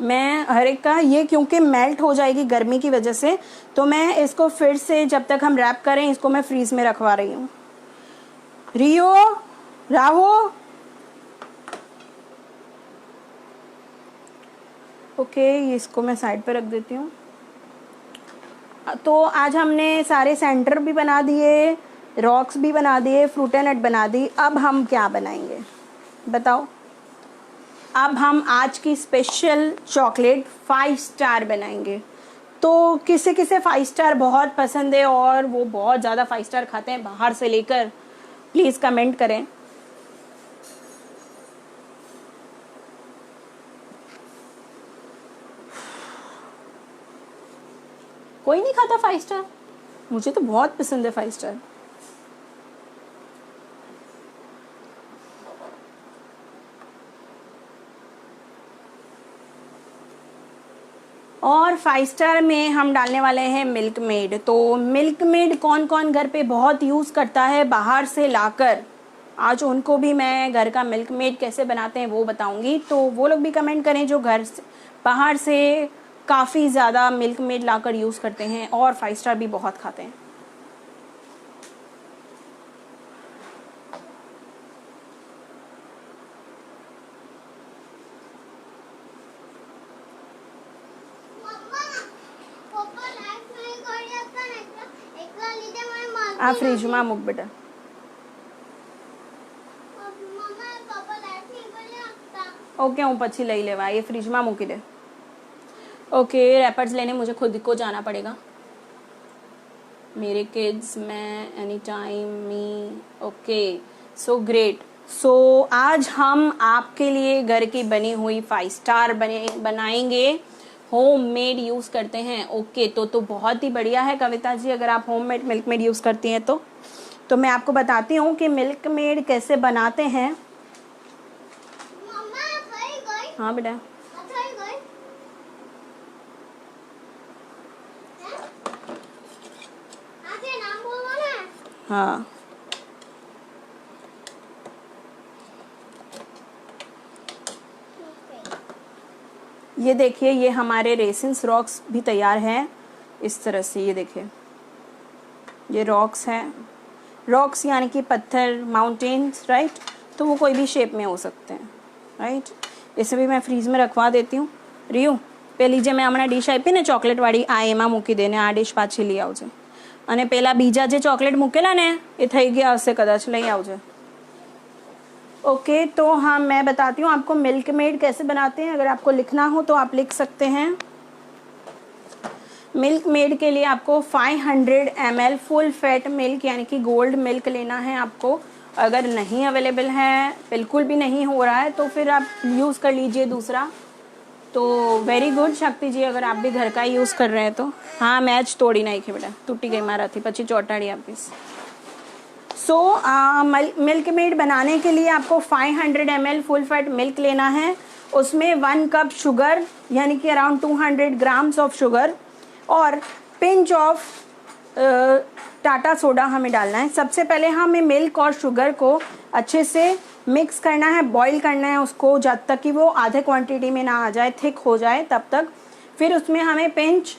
S2: मैं हर एक का ये क्योंकि मेल्ट हो जाएगी गर्मी की वजह से, तो मैं इसको फिर से जब तक हम रैप करें इसको मैं फ्रीज में रखवा रही हूँ। रियो राहो ओके इसको मैं साइड पे रख देती हूँ। तो आज हमने सारे सेंटर भी बना दिए, रॉक्स भी बना दिए, फ्रूट एंड नट बना दी। अब हम क्या बनाएंगे बताओ? अब हम आज की स्पेशल चॉकलेट 5 स्टार बनाएंगे। तो किसे किसे 5 स्टार बहुत पसंद है और वो बहुत ज़्यादा 5 स्टार खाते हैं बाहर से लेकर, प्लीज़ कमेंट करें। कोई नहीं खाता 5 स्टार? मुझे तो बहुत पसंद है 5 स्टार। और 5 स्टार में हम डालने वाले हैं मिल्क मेड। तो मिल्क मेड कौन कौन घर पे बहुत यूज़ करता है बाहर से लाकर, आज उनको भी मैं घर का मिल्क मेड कैसे बनाते हैं वो बताऊंगी। तो वो लोग भी कमेंट करें जो घर से बाहर से काफ़ी ज़्यादा मिल्क मेड लाकर यूज़ करते हैं और 5 स्टार भी बहुत खाते हैं। આ ફ્રીજમાં મૂક બેટા. ओके હું પછી લઈ લેવા, ये फ्रिजમાં મૂકી दे. ओके रैपर्स लेने मुझे खुद को जाना पड़ेगा, मेरे किड्स में any time me. Okay so great. So आज हम आपके लिए घर की बनी हुई 5 स्टार बनाएंगे, होम मेड यूज़ करते हैं। ओके तो बहुत ही बढ़िया है कविता जी, अगर आप home made milk made use करती हैं तो मैं आपको बताती हूँ कि मिल्क मेड कैसे बनाते हैं। हाँ बेटा हाँ ये देखिए, ये हमारे रेसिन्स रॉक्स भी तैयार हैं इस तरह से। ये देखिए ये रॉक्स हैं, रॉक्स यानी कि पत्थर, माउंटेन्स, राइट। तो वो कोई भी शेप में हो सकते हैं, राइट। इसे भी मैं फ्रीज में रखवा देती हूँ। रियू પેલી જે મેં હમણાં ડીશ આપી ને ચોકલેટવાળી, આ એમાં મૂકી દે ને આ ડીશ પાછી લઈ આવજે, અને પેલા બીજા જે ચોકલેટ મૂકેલા ને એ થઈ ગયા હશે કદાચ, લઈ આવજે। ओके तो हाँ मैं बताती हूँ आपको मिल्क मेड कैसे बनाते हैं। अगर आपको लिखना हो तो आप लिख सकते हैं। मिल्क मेड के लिए आपको 500 ml फुल फैट मिल्क यानी कि गोल्ड मिल्क लेना है आपको। अगर नहीं अवेलेबल है, बिल्कुल भी नहीं हो रहा है, तो फिर आप यूज़ कर लीजिए दूसरा। तो वेरी गुड शक्ति जी, अगर आप भी घर का यूज़ कर रहे हैं तो। हाँ मैच तोड़ी नहीं खे बेटा, टूटी गई मारा थी पची चौटाड़ी आप पीस। सो मिल्क मेड बनाने के लिए आपको 500 ml फुल फैट मिल्क लेना है। उसमें 1 कप शुगर यानी कि अराउंड 200 ग्राम्स ऑफ शुगर और पिंच ऑफ टाटा सोडा हमें डालना है। सबसे पहले हमें मिल्क और शुगर को अच्छे से मिक्स करना है, बॉईल करना है उसको जब तक कि वो आधे क्वांटिटी में ना आ जाए, थिक हो जाए तब तक। फिर उसमें हमें पिंच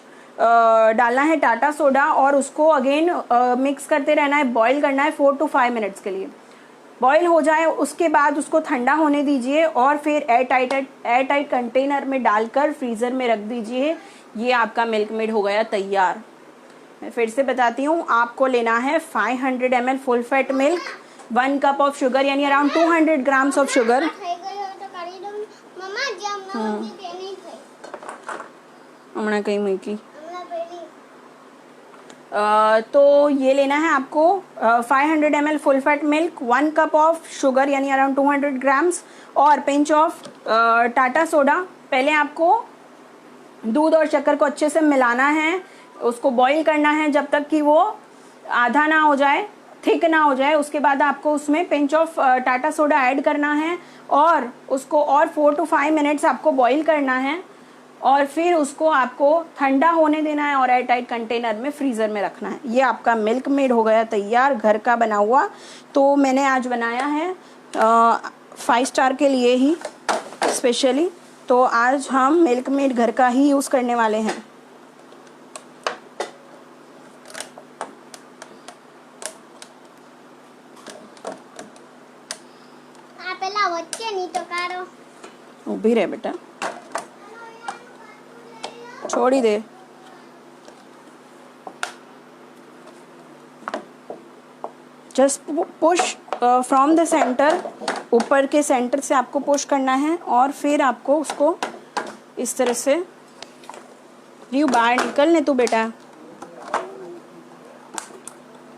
S2: डालना है टाटा सोडा और उसको अगेन मिक्स करते रहना है, बॉईल करना है 4 to 5 मिनट्स के लिए। बॉईल हो जाए उसके बाद उसको ठंडा होने दीजिए और फिर एयर टाइट कंटेनर में डालकर फ्रीज़र में रख दीजिए। ये आपका मिल्क मेड हो गया तैयार। मैं फिर से बताती हूँ, आपको लेना है 500 ml full fat milk, 1 cup of sugar यानी अराउंड 200 ग्राम्स ऑफ शुगर। हमारा कहीं मूकी तो ये लेना है आपको 500 ml full fat milk, 1 cup of sugar यानी अराउंड 200 ग्राम्स और पिंच ऑफ टाटा सोडा। पहले आपको दूध और शक्कर को अच्छे से मिलाना है, उसको बॉईल करना है जब तक कि वो आधा ना हो जाए, थिक ना हो जाए। उसके बाद आपको उसमें pinch of Tata soda add करना है और उसको और 4 to 5 मिनट्स आपको बॉईल करना है और फिर उसको आपको ठंडा होने देना है और एयर टाइट कंटेनर में फ्रीज़र में रखना है। ये आपका मिल्क मेड हो गया तैयार, घर का बना हुआ। तो मैंने आज बनाया है 5 स्टार के लिए ही स्पेशली। तो आज हम मिल्क मेड घर का ही यूज़ करने वाले हैं। ઊભી રહે બેટા, छोड़ी दे। Just push from the centre, ऊपर के सेंटर से आपको पुश करना है और फिर आपको उसको इस तरह से रियू बाहर निकल ने तू बेटा,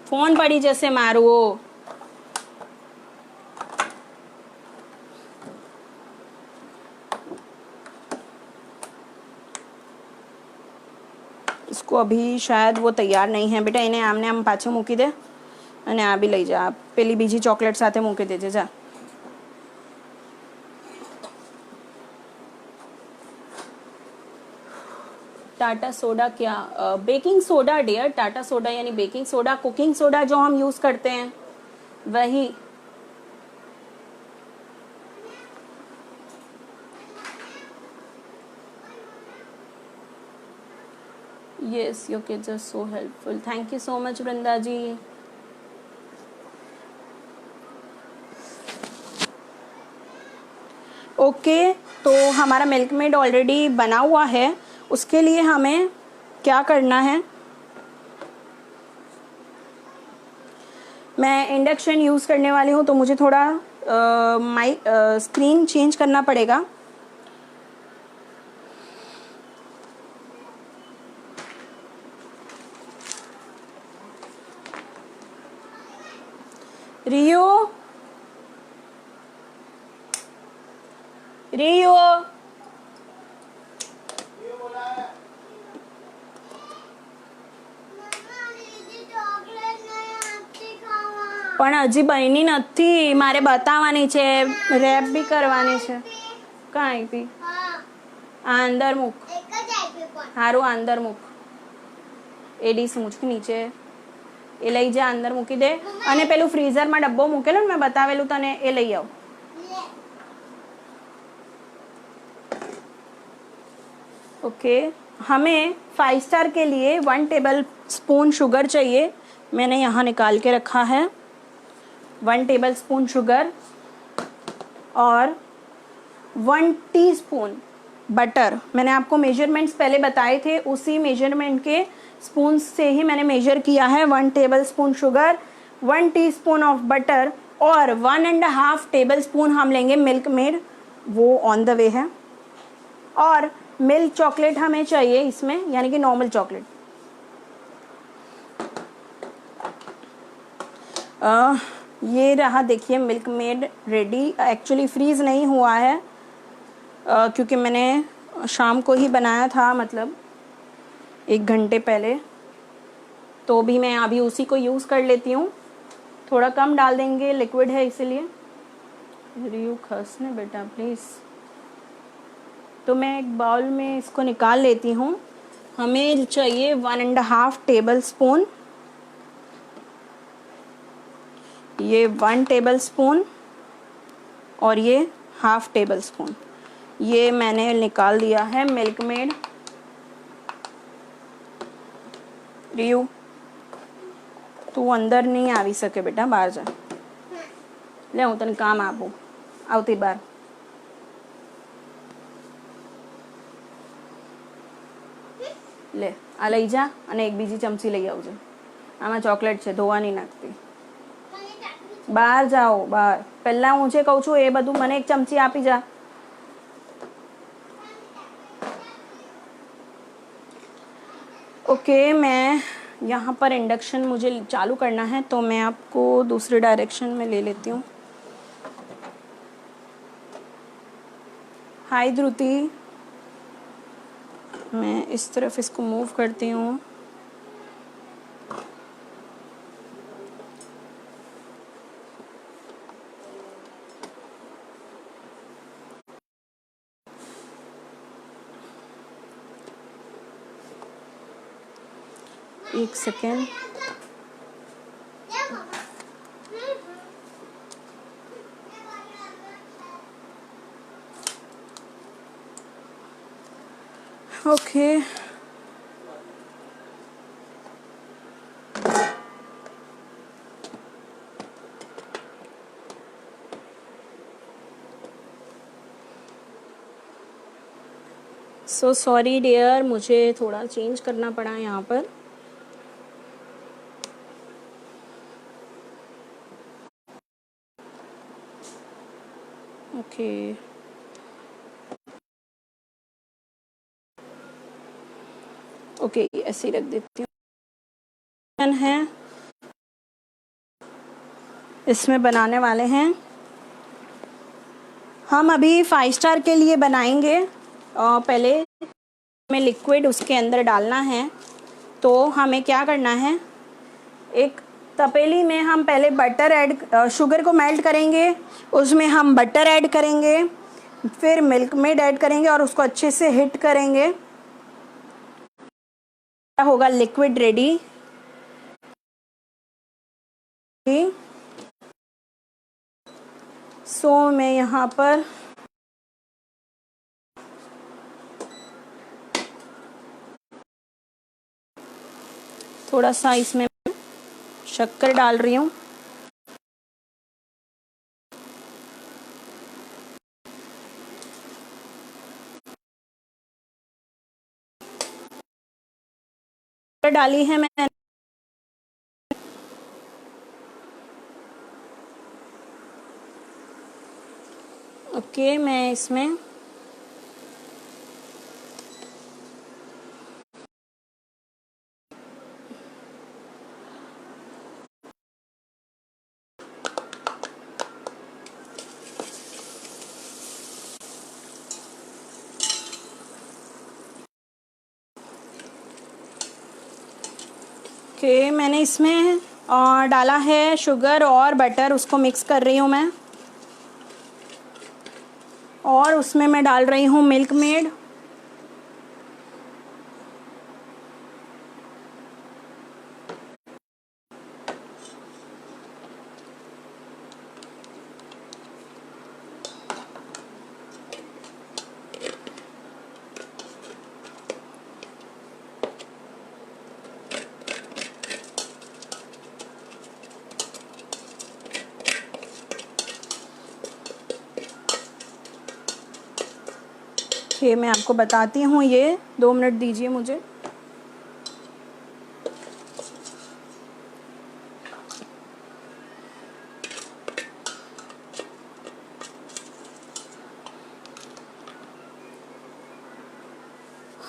S2: फोन पड़ी जैसे मारू वो। इसको अभी शायद वो तैयार नहीं है बेटा, इन्हें आमने आम पाछे मूकी दे અને આ બી લઈ જા, પેલી બીજી ચોકલેટ સાથે મૂકી દેજે જા। टाटा सोडा क्या? Baking soda dear, Tata soda यानी बेकिंग सोडा, कुकिंग सोडा जो हम यूज करते हैं वही। Yes your kids are so helpful, thank you so much Vrinda ji. Okay तो हमारा मिल्क मेड ऑलरेडी बना हुआ है, उसके लिए हमें क्या करना है, मैं इंडक्शन यूज़ करने वाली हूँ तो मुझे थोड़ा माई स्क्रीन चेंज करना पड़ेगा। रियो रियो પણ હજી બની નથી, મારે બતાવવાની છે, રેપ બી કરવાની છે। કાં આપી? આ અંદર મૂક, હારું અંદર મૂક, એ ડીશ મૂક નીચે, એ લઈ જા અંદર મૂકી દે, અને પેલું ફ્રીઝરમાં ડબ્બો મૂકેલો ને મેં બતાવેલું તને એ લઈ આવ। ओके हमें 5 स्टार के लिए 1 टेबल स्पून शुगर चाहिए, मैंने यहाँ निकाल के रखा है 1 टेबल स्पून शुगर और 1 टीस्पून बटर। मैंने आपको मेजरमेंट्स पहले बताए थे, उसी मेजरमेंट के स्पून से ही मैंने मेजर किया है। 1 table spoon sugar, 1 teaspoon of butter और 1.5 टेबल स्पून हम लेंगे मिल्क मेड, वो ऑन द वे है। और मिल्क चॉकलेट हमें चाहिए इसमें, यानी कि नॉर्मल चॉकलेट। ये रहा देखिए Milkmaid ready, actually freeze नहीं हुआ है क्योंकि मैंने शाम को ही बनाया था, मतलब 1 घंटे पहले, तो भी मैं अभी उसी को यूज़ कर लेती हूँ। थोड़ा कम डाल देंगे, लिक्विड है इसीलिए। रियू खसने बेटा प्लीज़। तो मैं एक बाउल में इसको निकाल लेती हूँ। हमें चाहिए 1.5 टेबल स्पून, ये 1 टेबल स्पून और ये 1/2 टेबल स्पून, ये मैंने निकाल दिया है मिल्क मेड। रियू तू अंदर नहीं आवी सके बेटा, बाहर जा, ले हूँ तने काम आपू, आवती बार। ले आ लई जा અને એક બીજી ચમચી લઈ આવજો, આમાં ચોકલેટ છે, ધોવા નહીં નાખતી। બહાર જાઓ, બહાર, પહેલાં હું જે કહું છું એ બધું મને એક ચમચી આપી जा। ओके मैं यहाँ पर इंडक्शन मुझे चालू करना है, तो मैं आपको दूसरे डायरेक्शन में ले लेती हूँ। हाय ध्रुति, मैं इस तरफ इसको मूव करती हूँ। एक second, okay so sorry dear, मुझे थोड़ा चेंज करना पड़ा यहाँ पर। ओके ओके ऐसे ही रख देती हूँ। है इसमें बनाने वाले हैं हम अभी 5 स्टार के लिए बनाएंगे। पहले हमें लिक्विड उसके अंदर डालना है। तो हमें क्या करना है, एक तपेली में हम पहले शुगर को मेल्ट करेंगे, उसमें हम बटर ऐड करेंगे, फिर मिल्क मेड ऐड करेंगे और उसको अच्छे से हिट करेंगे। होगा लिक्विड रेडी। सो मैं यहाँ पर थोड़ा सा इसमें शक्कर डाल रही हूँ। डाली है मैंने। ओके मैं इसमें मैंने इसमें डाला है शुगर और बटर, उसको मिक्स कर रही हूँ मैं। और उसमें मैं डाल रही हूँ मिल्क मेड। मैं आपको बताती हूँ, ये 2 मिनट दीजिए मुझे।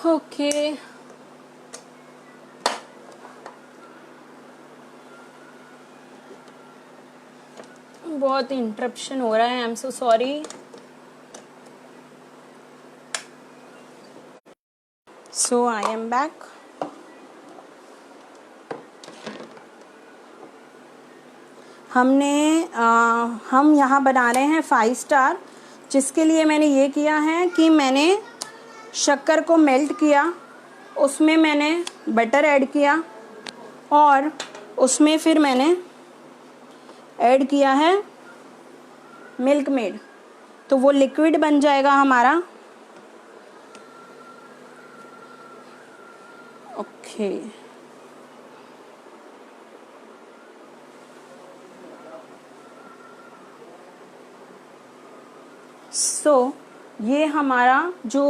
S2: ओके बहुत इंटरप्शन हो रहा है, आई am so sorry. So I am back. हम यहाँ बना रहे हैं 5 स्टार, जिसके लिए मैंने ये किया है कि मैंने शक्कर को मेल्ट किया, उसमें मैंने बटर ऐड किया और उसमें फिर मैंने ऐड किया है मिल्क मेड। तो वो लिक्विड बन जाएगा हमारा। ओके सो ये हमारा जो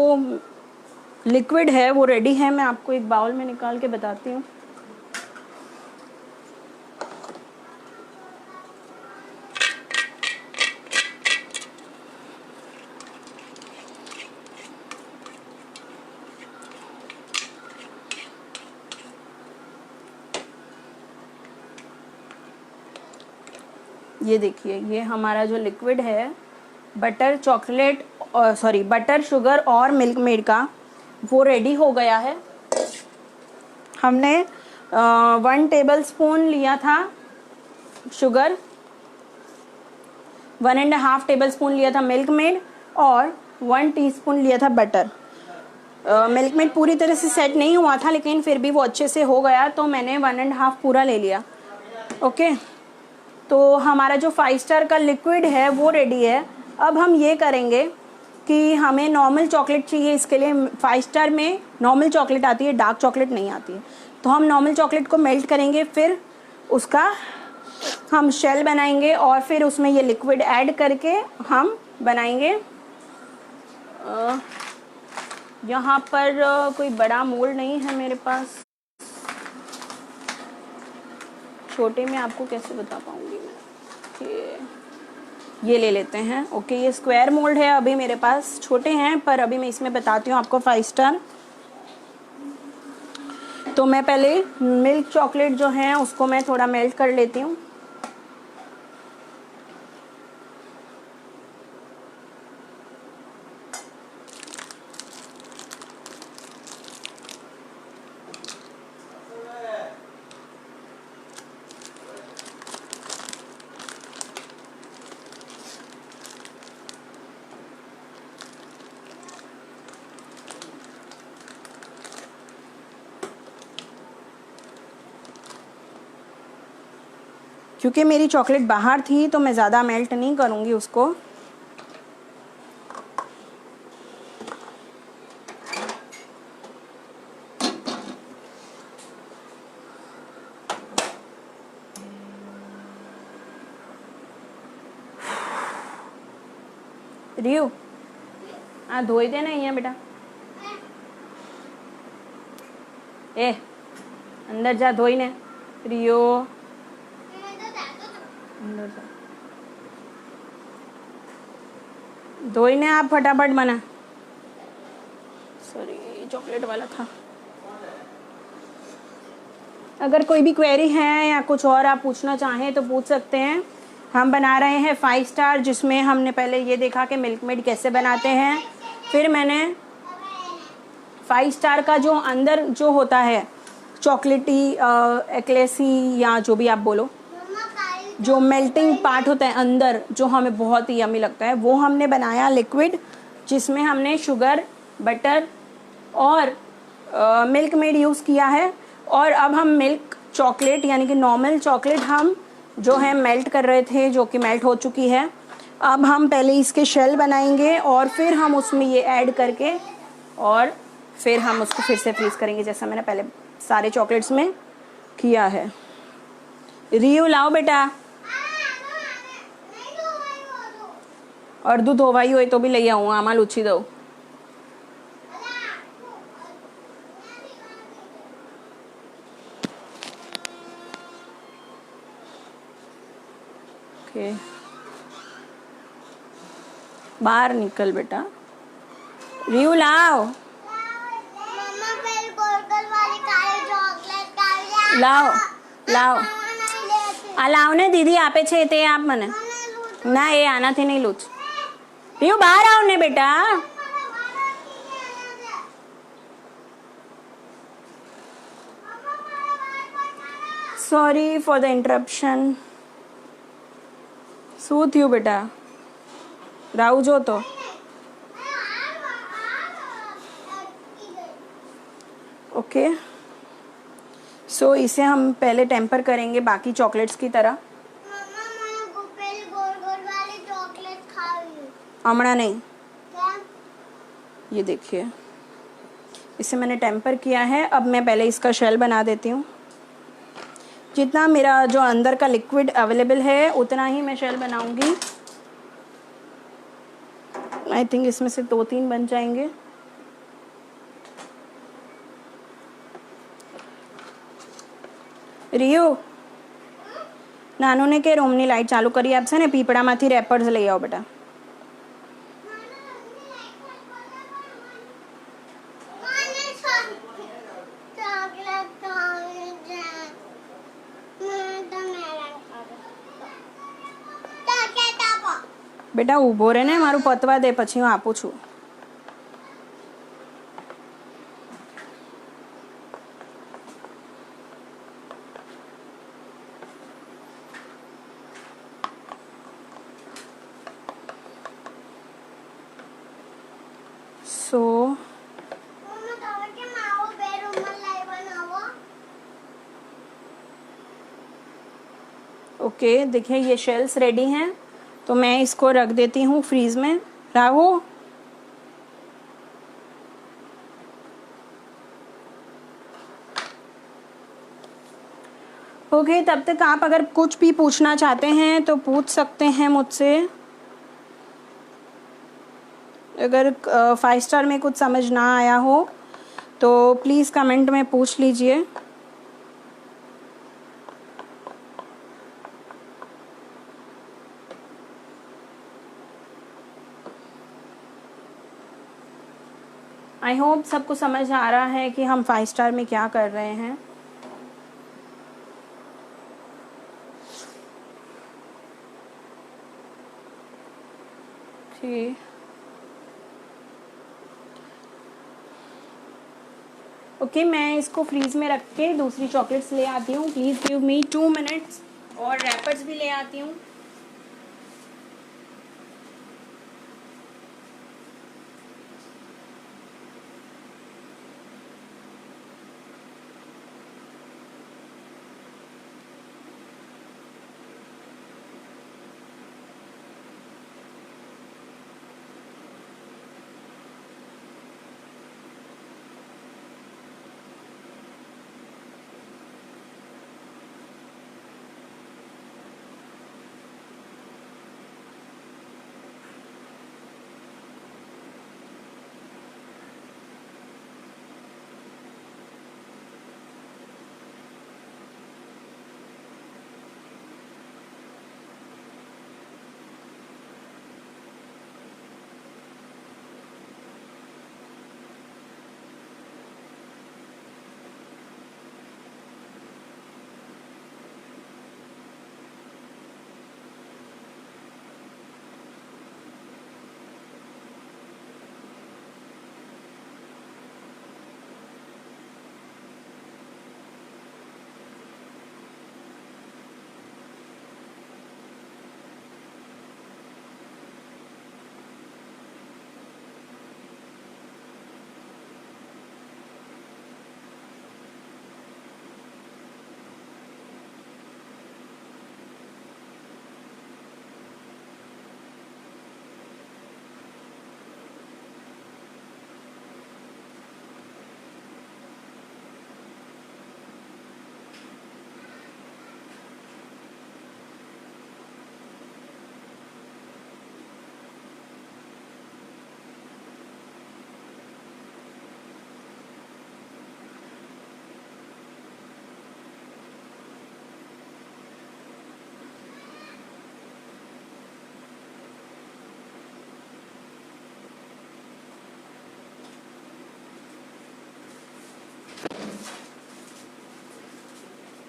S2: लिक्विड है वो रेडी है। मैं आपको एक बाउल में निकाल के बताती हूँ। ये देखिए, ये हमारा जो लिक्विड है बटर शुगर और मिल्क मेड का, वो रेडी हो गया है। हमने 1 टेबलस्पून लिया था शुगर, 1.5 टेबलस्पून लिया था मिल्क मेड और 1 टीस्पून लिया था बटर। मिल्क मेड पूरी तरह से सेट नहीं हुआ था, लेकिन फिर भी वो अच्छे से हो गया, तो मैंने 1.5 पूरा ले लिया। ओके तो हमारा जो 5 स्टार का लिक्विड है वो रेडी है। अब हम ये करेंगे कि हमें नॉर्मल चॉकलेट चाहिए। इसके लिए 5 स्टार में नॉर्मल चॉकलेट आती है, डार्क चॉकलेट नहीं आती है। तो हम नॉर्मल चॉकलेट को मेल्ट करेंगे, फिर उसका हम शेल बनाएंगे और फिर उसमें ये लिक्विड ऐड करके हम बनाएंगे। यहाँ पर कोई बड़ा मोल्ड नहीं है मेरे पास, छोटे में आपको कैसे बता पाऊँगी मैं। ये ले लेते हैं। ओके ये स्क्वायर मोल्ड है अभी मेरे पास, छोटे हैं पर अभी मैं इसमें बताती हूँ आपको 5 स्टार। तो मैं पहले मिल्क चॉकलेट जो है उसको मैं थोड़ा मेल्ट कर लेती हूँ। क्योंकि मेरी चॉकलेट बाहर थी तो मैं ज़्यादा मेल्ट नहीं करूँगी उसको। रियू हाँ धोई देना અહીંયા बेटा। ए अंदर जा धोई ने। रियो अंदर जा धोई ने आप फटाफट बना। सॉरी चॉकलेट वाला था। अगर कोई भी क्वेरी है या कुछ और आप पूछना चाहें तो पूछ सकते हैं। हम बना रहे हैं 5 स्टार, जिसमें हमने पहले ये देखा कि मिल्क मेड कैसे बनाते हैं। फिर मैंने 5 स्टार का जो अंदर जो होता है चॉकलेटी एक्लेसी या जो भी आप बोलो, जो मेल्टिंग पार्ट होता है अंदर, जो हमें बहुत ही यम्मी लगता है, वो हमने बनाया लिक्विड, जिसमें हमने शुगर, बटर और मिल्क मेड यूज़ किया है। और अब हम मिल्क चॉकलेट यानी कि नॉर्मल चॉकलेट हम जो है मेल्ट कर रहे थे, जो कि मेल्ट हो चुकी है। अब हम पहले इसके शेल बनाएंगे और फिर हम उसमें ये ऐड करके और फिर हम उसको फिर से फ्रीज़ करेंगे, जैसा मैंने पहले सारे चॉकलेट्स में किया है। रियू लाओ बेटा, और दूध धोवाई हो तो भी ले आऊँ, आमा लूची दो। ओके बाहर निकल बेटा। रियू लाओ
S3: मम्मा फिर गोल वाली काली चॉकलेट काली
S2: लाओ लाओ
S3: नहीं लेते
S2: लाओ ने दीदी आपे छे ते आप मने ना એ આનાથી નહીં લૂછ। रियू બહાર આવ ને બેટા। Sorry for the interruption. શું થયું બેટા? રાહુ જો તો ओके। सो इसे हम पहले टेम्पर करेंगे बाकी चॉकलेट्स की तरह।
S3: मम्मा मैं पहले गोल वाली चॉकलेट खाऊंगी।
S2: आमड़ा नहीं,
S3: क्या?
S2: ये देखिए इसे मैंने टेम्पर किया है। अब मैं पहले इसका शेल बना देती हूँ। जितना मेरा जो अंदर का लिक्विड अवेलेबल है उतना ही मैं शेल बनाऊंगी। आई थिंक इसमें से 2-3 बन जाएंगे। रियो नानू ने के रूमनी लाइट चालू करी आपसे ने पीपड़ाમાંથી રેપર્સ લઈ આવો બેટા। બેટા ઊભો રહે ને, મારું પતવા દે પછી હું આપું છું। सो ओके देखिए ये शेल्स रेडी हैं, तो मैं इसको रख देती हूँ फ्रीज में। राहु ओके तब तक आप अगर कुछ भी पूछना चाहते हैं तो पूछ सकते हैं मुझसे। अगर 5 स्टार में कुछ समझ ना आया हो तो प्लीज़ कमेंट में पूछ लीजिए। आई होप सबको समझ आ रहा है कि हम 5 स्टार में क्या कर रहे हैं। ठीक, ओके, मैं इसको फ्रीज में रख के दूसरी चॉकलेट्स ले आती हूँ। Please give me 2 minutes. और रैपर्स भी ले आती हूँ।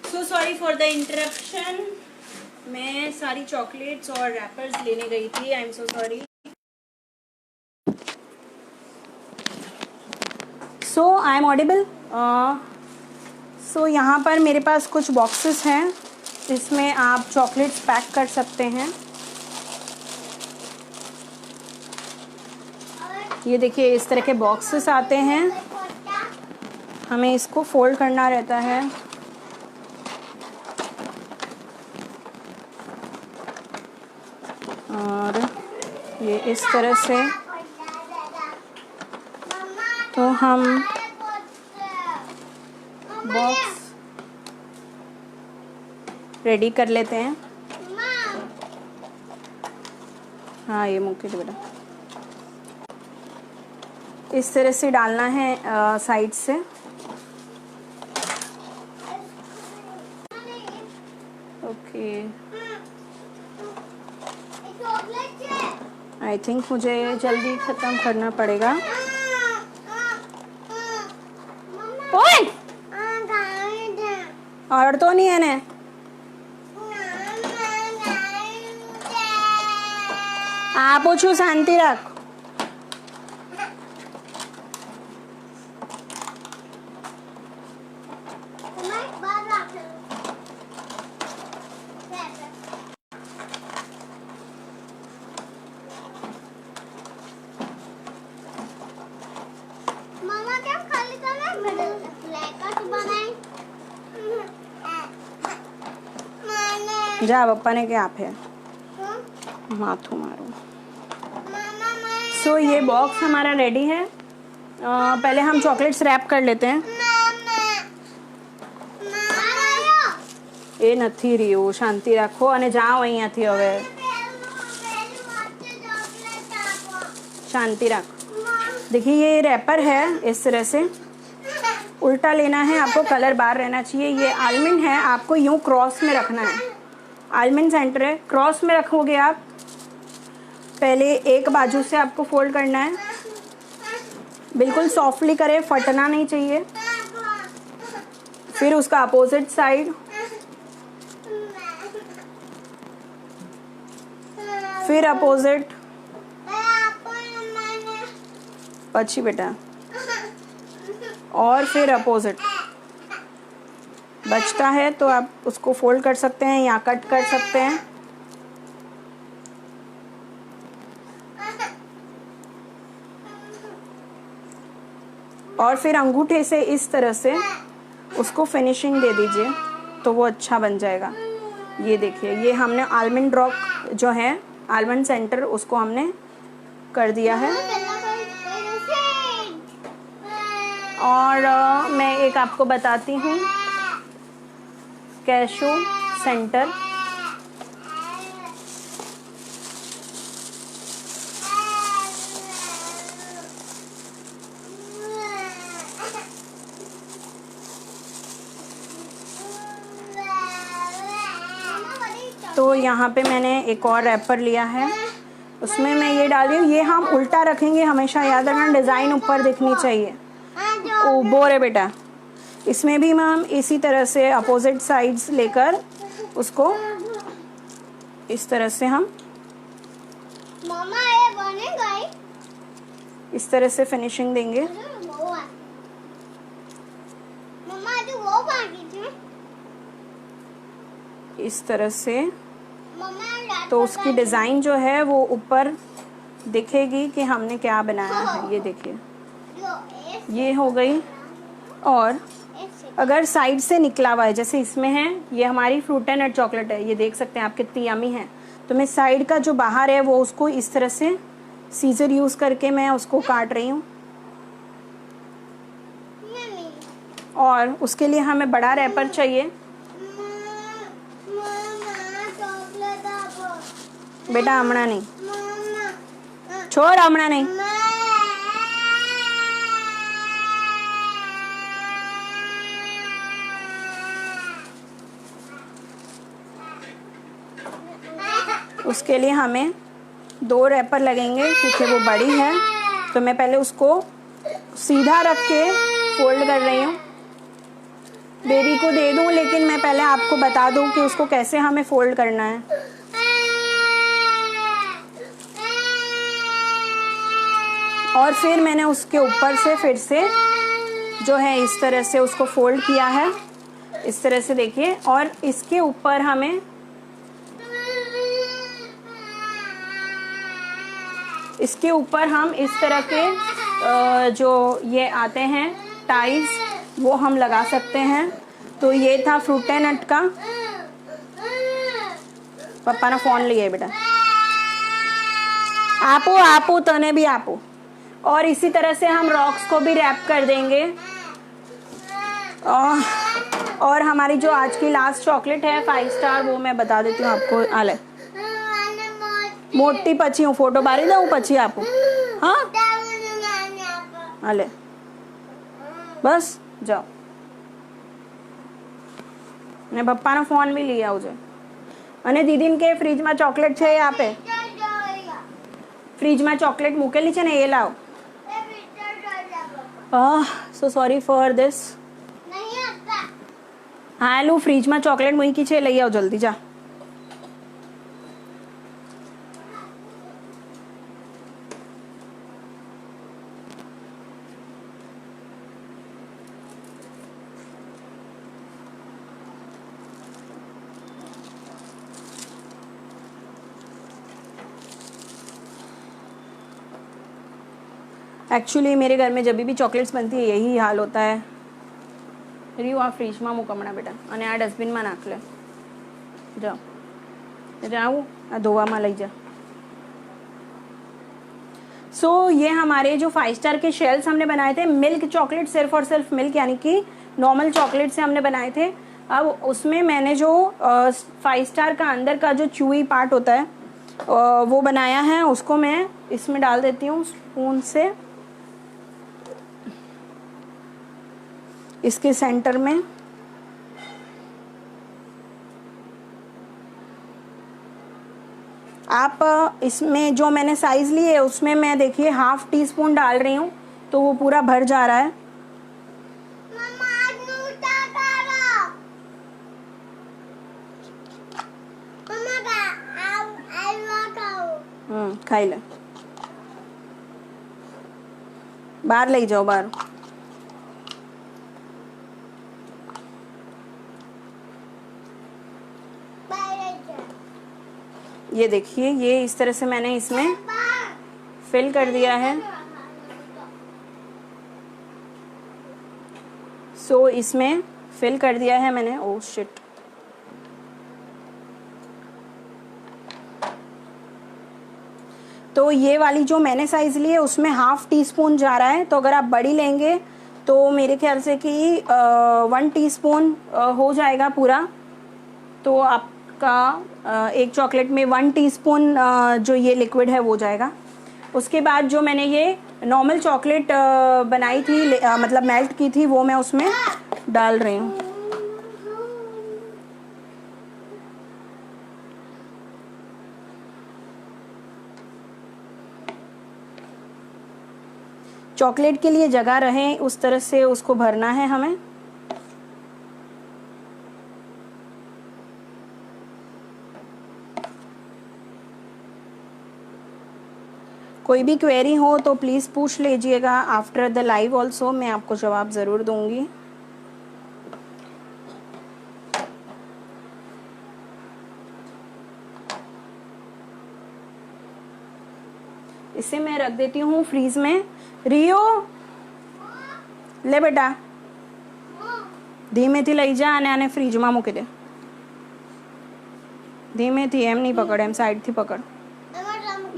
S2: So sorry for the interruption. मैं सारी चॉकलेट्स और रैपर्स लेने गई थी। I am so sorry. So I am audible. So यहाँ पर मेरे पास कुछ बॉक्सेस हैं, इसमें आप चॉकलेट्स पैक कर सकते हैं। ये देखिए, इस तरह के बॉक्सेस आते हैं। हमें इसको फोल्ड करना रहता है। और ये इस तरह से, तो हम बॉक्स रेडी कर लेते हैं। हाँ, ये मुक्के बेटा इस तरह से डालना है साइड से। ओके, आई थिंक मुझे जल्दी ख़त्म करना पड़ेगा। ओए, और तो नहीं है ने। आप पूछू शांति रख। जा पप्पा ने क्या आप है माथू मारो। सो ये बॉक्स हमारा रेडी है। पहले हम चॉकलेट्स रैप कर लेते हैं। ए नथी रही शांति रखो અને જાઓ અહીંયાથી હવે शांति रख। देखिए, ये रैपर है, इस तरह से उल्टा लेना है आपको, कलर बाहर रहना चाहिए। ये आलमंड है, आपको यूं क्रॉस में रखना है। आलमंड सेंटर है, क्रॉस में रखोगे आप। पहले एक बाजू से आपको फोल्ड करना है, बिल्कुल सॉफ्टली करें, फटना नहीं चाहिए। फिर उसका अपोजिट साइड, फिर अपोजिट। अच्छी बेटा, और फिर अपोजिट। बचता है तो आप उसको फोल्ड कर सकते हैं या कट कर सकते हैं। और फिर अंगूठे से इस तरह से उसको फिनिशिंग दे दीजिए तो वो अच्छा बन जाएगा। ये देखिए, ये हमने आलमंड रॉक जो है, आलमंड सेंटर, उसको हमने कर दिया है। और मैं एक आपको बताती हूँ, कैशू सेंटर। तो यहाँ पे मैंने एक और रैपर लिया है, उसमें मैं ये डाल रही हूँ। ये हम उल्टा रखेंगे, हमेशा याद रखना, डिज़ाइन ऊपर दिखनी चाहिए। ओ बोर है बेटा। इसमें भी हम इसी तरह से अपोजिट साइड्स लेकर उसको इस तरह से हम
S3: मामा ये बनेगा,
S2: इस तरह से फिनिशिंग देंगे।
S3: मामा जो वो बाकी थी,
S2: इस तरह से।
S3: मामा
S2: तो उसकी डिज़ाइन जो है वो ऊपर दिखेगी कि हमने क्या बनाया है। ये देखिए, ये हो गई। और अगर साइड से निकला हुआ है, जैसे इसमें है, ये हमारी फ्रूट एंड नट चॉकलेट है, ये देख सकते हैं आप कितनी यमी है। तो मैं साइड का जो बाहर है वो उसको इस तरह से सीजर यूज़ करके मैं उसको काट रही हूँ। और उसके लिए हमें बड़ा रैपर चाहिए। बेटा हमणा नहीं, छोड़, हमणा नहीं। उसके लिए हमें 2 रैपर लगेंगे क्योंकि वो बड़ी है। तो मैं पहले उसको सीधा रख के फोल्ड कर रही हूँ। बेबी को दे दूँ, लेकिन मैं पहले आपको बता दूँ कि उसको कैसे हमें फोल्ड करना है। और फिर मैंने उसके ऊपर से फिर से जो है इस तरह से उसको फोल्ड किया है, इस तरह से देखिए। और इसके ऊपर हमें इसके ऊपर हम इस तरह के जो ये आते हैं टाइज, वो हम लगा सकते हैं। तो ये था फ्रूट एंड नट का। पापा ने फ़ोन लिया है बेटा, आपो आपो, तने भी आपो। और इसी तरह से हम रॉक्स को भी रैप कर देंगे। और हमारी जो आज की लास्ट चॉकलेट है 5 स्टार, वो मैं बता देती हूँ आपको। आले मोटी पची हूँ, फोटो बारी दऊँ पची आपको। हाँ आले, बस जाओ। ने पप्पा ने फोन भी लिया આવજો। અને દીદીને કે ફ્રીજમાં ચોકલેટ છે એ આપે। ફ્રીજમાં ચોકલેટ મૂકેલી છે ને એ લાવ। so sorry for this। હા લું ફ્રીજમાં ચોકલેટ મૂકી છે, લઈ આવ જલ્દી જા। एक्चुअली मेरे घर में जब भी चॉकलेट्स बनती है यही हाल होता है। रियू आ फ्रीज में मूक हमणा बेटा, અને આ ડસ્ટબિન માં નાખ લે। जाओ आ धोवा में लई जा। सो ये हमारे जो 5 स्टार के शेल्स हमने बनाए थे, मिल्क चॉकलेट, सिर्फ और सिर्फ मिल्क, यानी कि नॉर्मल चॉकलेट से हमने बनाए थे। अब उसमें मैंने जो 5 स्टार का अंदर का जो चूई पार्ट होता है वो बनाया है, उसको मैं इसमें डाल देती हूँ स्पून से, इसके सेंटर में। आप इसमें जो मैंने साइज़ ली है उसमें मैं देखिए 1/2 टीस्पून डाल रही हूँ। तो तो वो पूरा भर जा रहा है।
S3: मम्मा आज नूटा करो। मम्मा का आई वांट आओ।
S2: खाई ले, बाहर ले जाओ बाहर। ये देखिए, ये इस तरह से मैंने इसमें फिल कर दिया है। सो इसमें फिल कर दिया है मैंने। ओह शिट, तो ये वाली जो मैंने साइज ली है उसमें ½ टीस्पून जा रहा है। तो अगर आप बड़ी लेंगे तो मेरे ख्याल से कि 1 टीस्पून हो जाएगा पूरा। तो आपका एक चॉकलेट में 1 टीस्पून जो ये लिक्विड है वो जाएगा। उसके बाद जो मैंने ये नॉर्मल चॉकलेट बनाई थी, मतलब मेल्ट की थी, वो मैं उसमें डाल रही हूँ। चॉकलेट के लिए जगह रहे उस तरह से उसको भरना है हमें। कोई भी क्वेरी हो तो प्लीज़ पूछ लीजिएगा आफ्टर द लाइव ऑल्सो, मैं आपको जवाब ज़रूर दूंगी। इसे मैं रख देती हूँ फ्रीज में। रियो ले बेटा, धीमे थी लई जा आने आने फ्रीज में मूकी दे। धीमे थी, एम नहीं पकड़, एम साइड थी पकड़।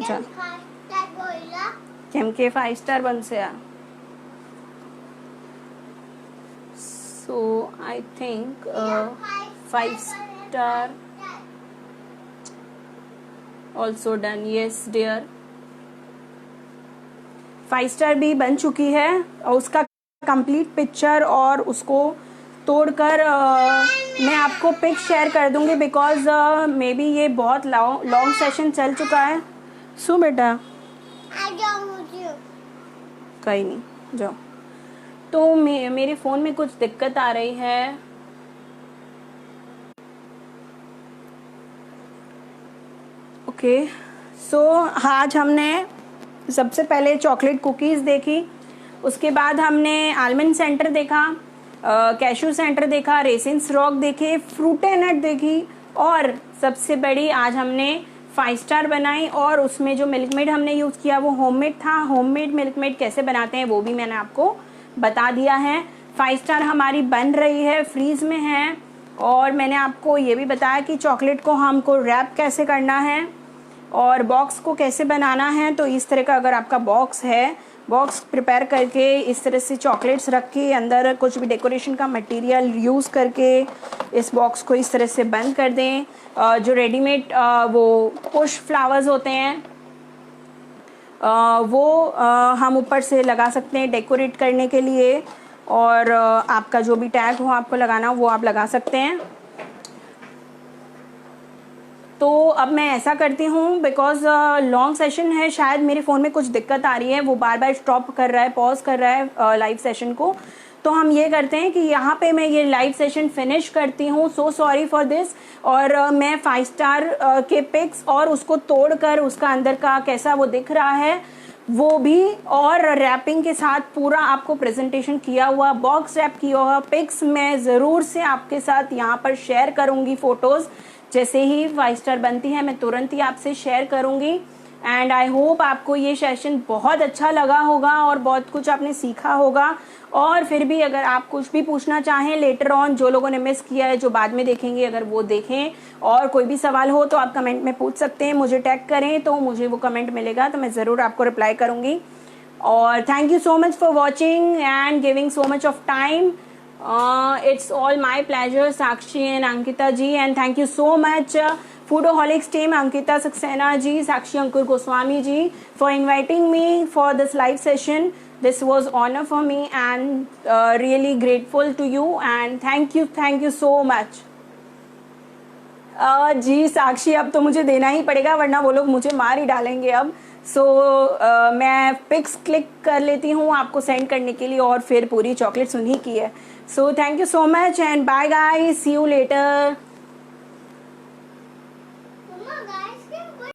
S2: चल કેમ કે 5 સ્ટાર બનશે આ। so I think 5 star also done। yes dear, 5 star भी बन चुकी है और उसका कंप्लीट पिक्चर और उसको तोड़कर मैं आपको पिक शेयर कर दूंगी, बिकॉज मे बी ये बहुत लॉन्ग सेशन चल चुका है। सो बेटा कहीं नहीं जाओ। तो मेरे फ़ोन में कुछ दिक्कत आ रही है। ओके सो आज हमने सबसे पहले चॉकलेट कुकीज़ देखी, उसके बाद हमने आलमंड सेंटर देखा, कैशू सेंटर देखा, रेसिन्स रॉक देखे, फ्रूटे नट देखी, और सबसे बड़ी आज हमने 5 स्टार बनाई। और उसमें जो मिल्क मेड हमने यूज़ किया वो होममेड था। होममेड मिल्क मेड कैसे बनाते हैं वो भी मैंने आपको बता दिया है। 5 स्टार हमारी बन रही है, फ्रीज में है। और मैंने आपको ये भी बताया कि चॉकलेट को हमको रैप कैसे करना है और बॉक्स को कैसे बनाना है। तो इस तरह का अगर आपका बॉक्स है, बॉक्स प्रिपेयर करके इस तरह से चॉकलेट्स रख के अंदर कुछ भी डेकोरेशन का मटेरियल यूज़ करके इस बॉक्स को इस तरह से बंद कर दें। जो रेडीमेड वो पुश फ्लावर्स होते हैं वो हम ऊपर से लगा सकते हैं डेकोरेट करने के लिए, और आपका जो भी टैग हो आपको लगाना वो आप लगा सकते हैं। तो अब मैं ऐसा करती हूँ, बिकॉज लॉन्ग सेशन है, शायद मेरे फ़ोन में कुछ दिक्कत आ रही है, वो बार बार स्टॉप कर रहा है, पॉज कर रहा है लाइव सेशन को। तो हम ये करते हैं कि यहाँ पे मैं ये लाइव सेशन फिनिश करती हूँ। So sorry for this. और मैं 5 स्टार के पिक्स और उसको तोड़कर उसका अंदर का कैसा वो दिख रहा है वो भी, और रैपिंग के साथ पूरा आपको प्रेजेंटेशन किया हुआ बॉक्स रैप किया हुआ पिक्स मैं ज़रूर से आपके साथ यहाँ पर शेयर करूँगी। फ़ोटोज़ जैसे ही 5 स्टार बनती है मैं तुरंत ही आपसे शेयर करूँगी। एंड आई होप आपको ये सेशन बहुत अच्छा लगा होगा और बहुत कुछ आपने सीखा होगा। और फिर भी अगर आप कुछ भी पूछना चाहें लेटर ऑन, जो लोगों ने मिस किया है, जो बाद में देखेंगे, अगर वो देखें और कोई भी सवाल हो तो आप कमेंट में पूछ सकते हैं, मुझे टैग करें तो मुझे वो कमेंट मिलेगा तो मैं ज़रूर आपको रिप्लाई करूँगी। और thank you so much for watching and giving so much of time. It's all my pleasure, Sakshi and Ankita ji, and thank you so much Foodaholics team, Ankita Saxena ji, Sakshi Ankur Goswami ji, for inviting me for this live session. This was honor for me and really grateful to you, and thank you so much. जी साक्षी, अब तो मुझे देना ही पड़ेगा वरना वो लोग मुझे मार ही डालेंगे अब। सो मैं पिक्स क्लिक कर लेती हूँ आपको सेंड करने के लिए, और फिर पूरी चॉकलेट्स उन्हीं की है. So thank you so much and bye guys, see you letter.